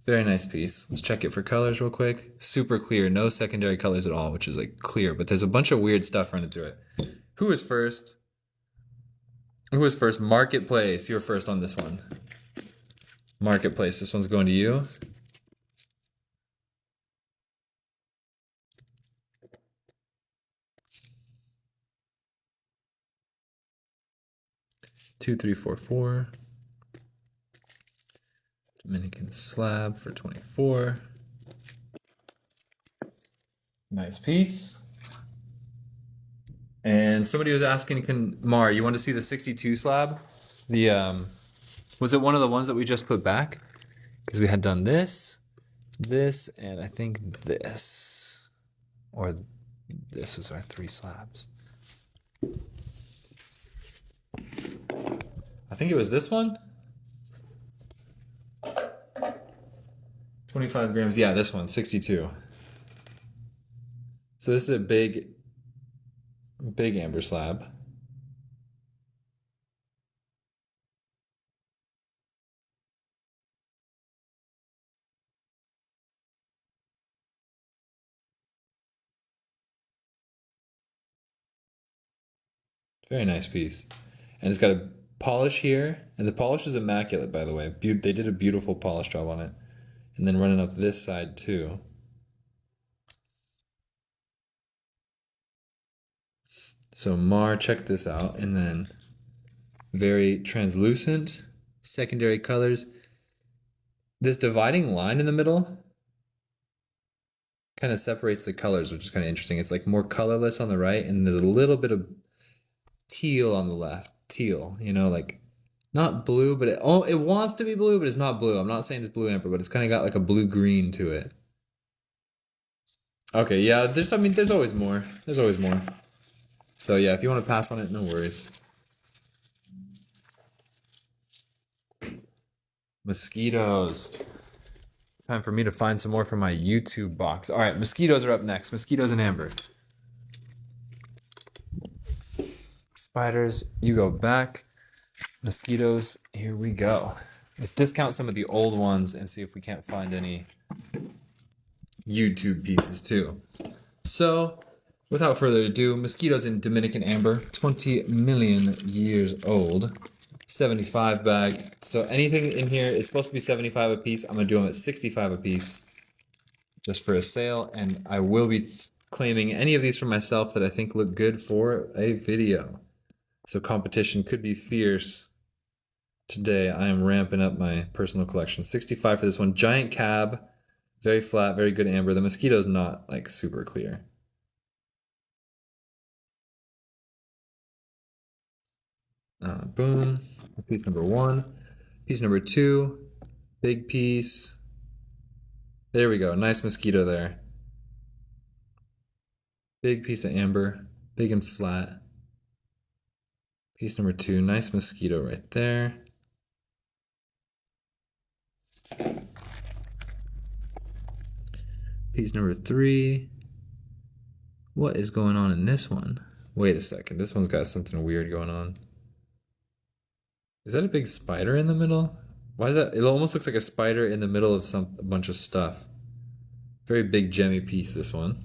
Very nice piece. Let's check it for colors real quick. Super clear, no secondary colors at all, which is like clear, but there's a bunch of weird stuff running through it. Who was first? Who was first? Marketplace. You were first on this one. Marketplace. This one's going to you. Two, three, four, four. Dominican slab for 24. Nice piece. And somebody was asking, Mar, you want to see the 62 slab? The was it one of the ones that we just put back? Because we had done this, and I think this, or this was our 3 slabs. I think it was this one. 25 grams. Yeah, this one, 62. So this is a big amber slab. Very nice piece. And it's got a polish here, and the polish is immaculate, by the way. They did a beautiful polish job on it. And then running up this side too. So Mar, check this out. And then very translucent secondary colors. This dividing line in the middle kind of separates the colors, which is kind of interesting. It's like more colorless on the right, and there's a little bit of teal on the left. Teal, you know, like not blue, but it wants to be blue, but it's not blue. I'm not saying it's blue amber, but it's kind of got like a blue-green to it. Okay, yeah, there's always more. There's always more. So yeah, if you want to pass on it, no worries. Mosquitoes. Time for me to find some more from my YouTube box. All right, mosquitoes are up next. Mosquitoes and amber. Spiders, you go back. Mosquitoes, here we go. Let's discount some of the old ones and see if we can't find any YouTube pieces too. So, without further ado, mosquitoes in Dominican amber, 20 million years old. 75 bag. So anything in here is supposed to be 75 a piece. I'm gonna do them at 65 a piece just for a sale, and I will be claiming any of these for myself that I think look good for a video. So competition could be fierce. Today I am ramping up my personal collection. 65 for this one. Giant cab, very flat, very good amber. The mosquito's not like super clear. Boom. Piece number 1. Piece number 2. Big piece. There we go. Nice mosquito there. Big piece of amber. Big and flat. Piece number 2. Nice mosquito right there. Piece number 3. What is going on in this one? Wait a second. This one's got something weird going on. Is that a big spider in the middle? Why is that? It almost looks like a spider in the middle of a bunch of stuff. Very big gemmy piece, this one.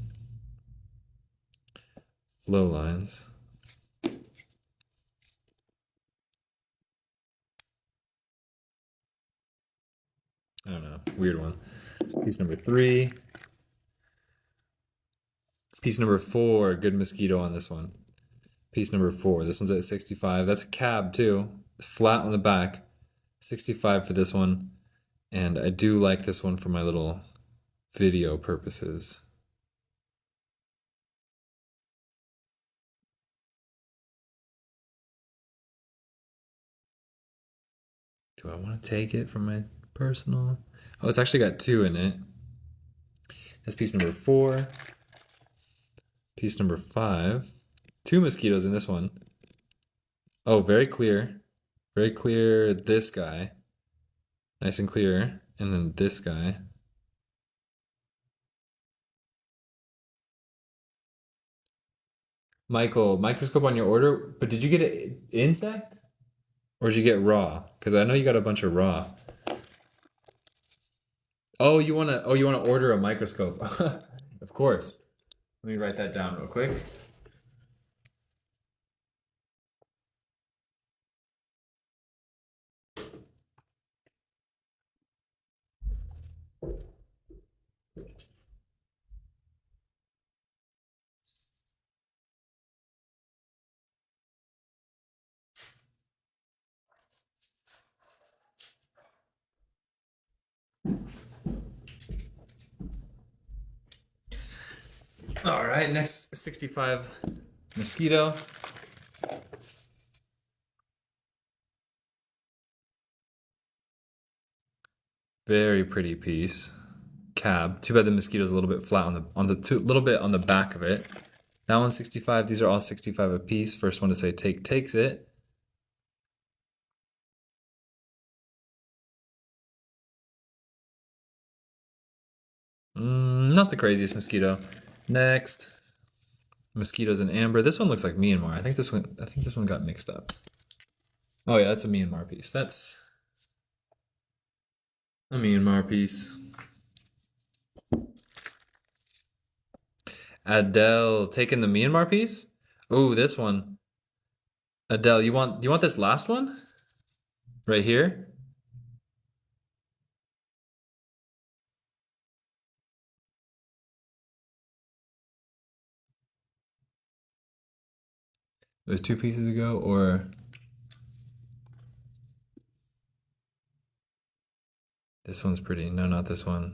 Flow lines. I don't know. Weird one. Piece number 3. Piece number 4. Good mosquito on this one. Piece number 4. This one's at 65. That's a cab too. Flat on the back. 65 for this one. And I do like this one for my little video purposes. Do I want to take it from my personal? Oh, it's actually got 2 in it. That's piece number 4. Piece number 5. 2 mosquitoes in this one. Oh, very clear. Very clear this guy. Nice and clear. And then this guy. Michael, microscope on your order, but did you get an insect or did you get raw? Because I know you got a bunch of raw. Oh, you wanna order a microscope. Of course. Let me write that down real quick. All right, next 65 mosquito. Very pretty piece. Cab. Too bad the mosquito's a little bit flat little bit on the back of it. That one's 65. These are all 65 a piece. First one to say take takes it. Not the craziest mosquito. Next, mosquitoes in amber. This one looks like Myanmar. I think this one got mixed up. Oh yeah, that's a Myanmar piece. That's a Myanmar piece. Adele taking the Myanmar piece. Oh, this one. Adele, you want this last one? Right here? It was 2 pieces ago, or this one's pretty. No, not this one.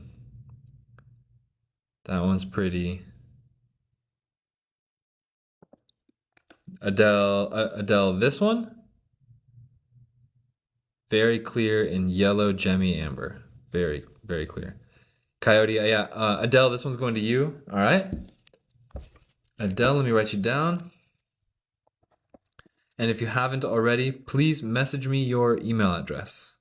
That one's pretty. Adele, this one? Very clear in yellow gemmy amber. Very, very clear. Coyote, yeah. Adele, this one's going to you. All right. Adele, let me write you down. And if you haven't already, please message me your email address.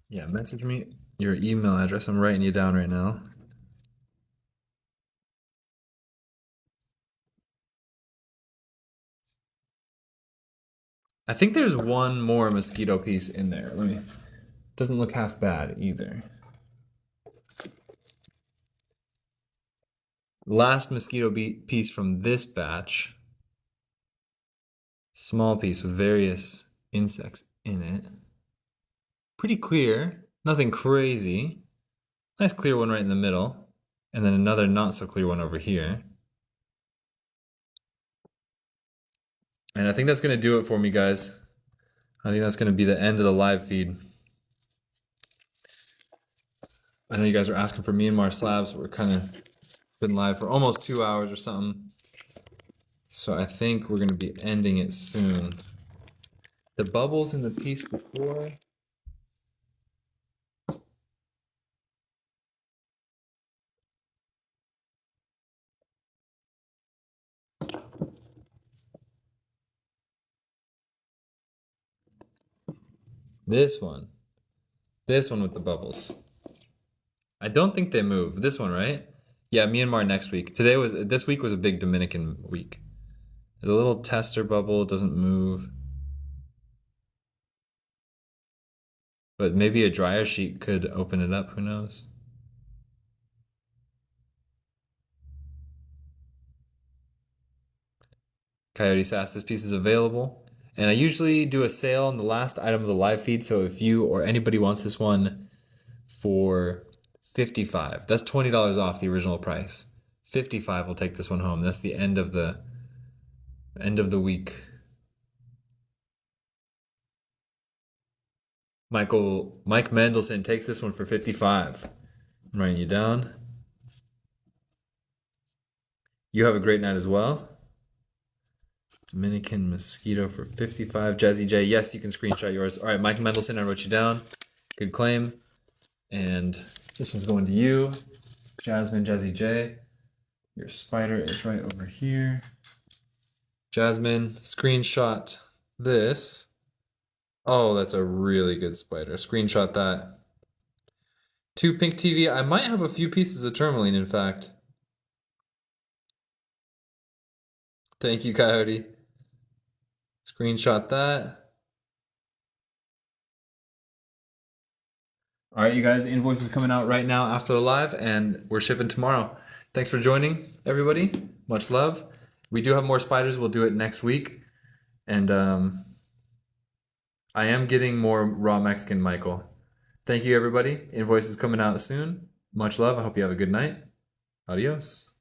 Yeah, message me your email address. I'm writing you down right now. I think there's one more mosquito piece in there. Doesn't look half bad either. Last mosquito piece from this batch. Small piece with various insects in it. Pretty clear, nothing crazy. Nice clear one right in the middle. And then another not so clear one over here. And I think that's going to do it for me, guys. I think that's going to be the end of the live feed. I know you guys are asking for Myanmar slabs. We're kind of been live for almost 2 hours or something. So I think we're going to be ending it soon. The bubbles in the piece before. This one with the bubbles. I don't think they move. This one, right? Yeah, Myanmar next week. This week was a big Dominican week. There's a little tester bubble, it doesn't move. But maybe a dryer sheet could open it up, who knows? Coyote Sass, this piece is available. And I usually do a sale on the last item of the live feed, so if you or anybody wants this one for $55, that's $20 off the original price. $55 will take this one home. That's the end of the week. Mike Mendelson takes this one for $55. I'm writing you down. You have a great night as well. Dominican mosquito for $55. Jazzy J, yes, you can screenshot yours. All right, Mike Mendelson, I wrote you down. Good claim. And this one's going to you. Jasmine, Jazzy J. Your spider is right over here. Jasmine, screenshot this. Oh, that's a really good spider. Screenshot that. 2 pink TV. I might have a few pieces of tourmaline, in fact. Thank you, Coyote. Screenshot that. All right, you guys, invoice is coming out right now after the live, and we're shipping tomorrow. Thanks for joining, everybody. Much love. We do have more spiders. We'll do it next week. And I am getting more raw Mexican Michael. Thank you, everybody. Invoice is coming out soon. Much love. I hope you have a good night. Adios.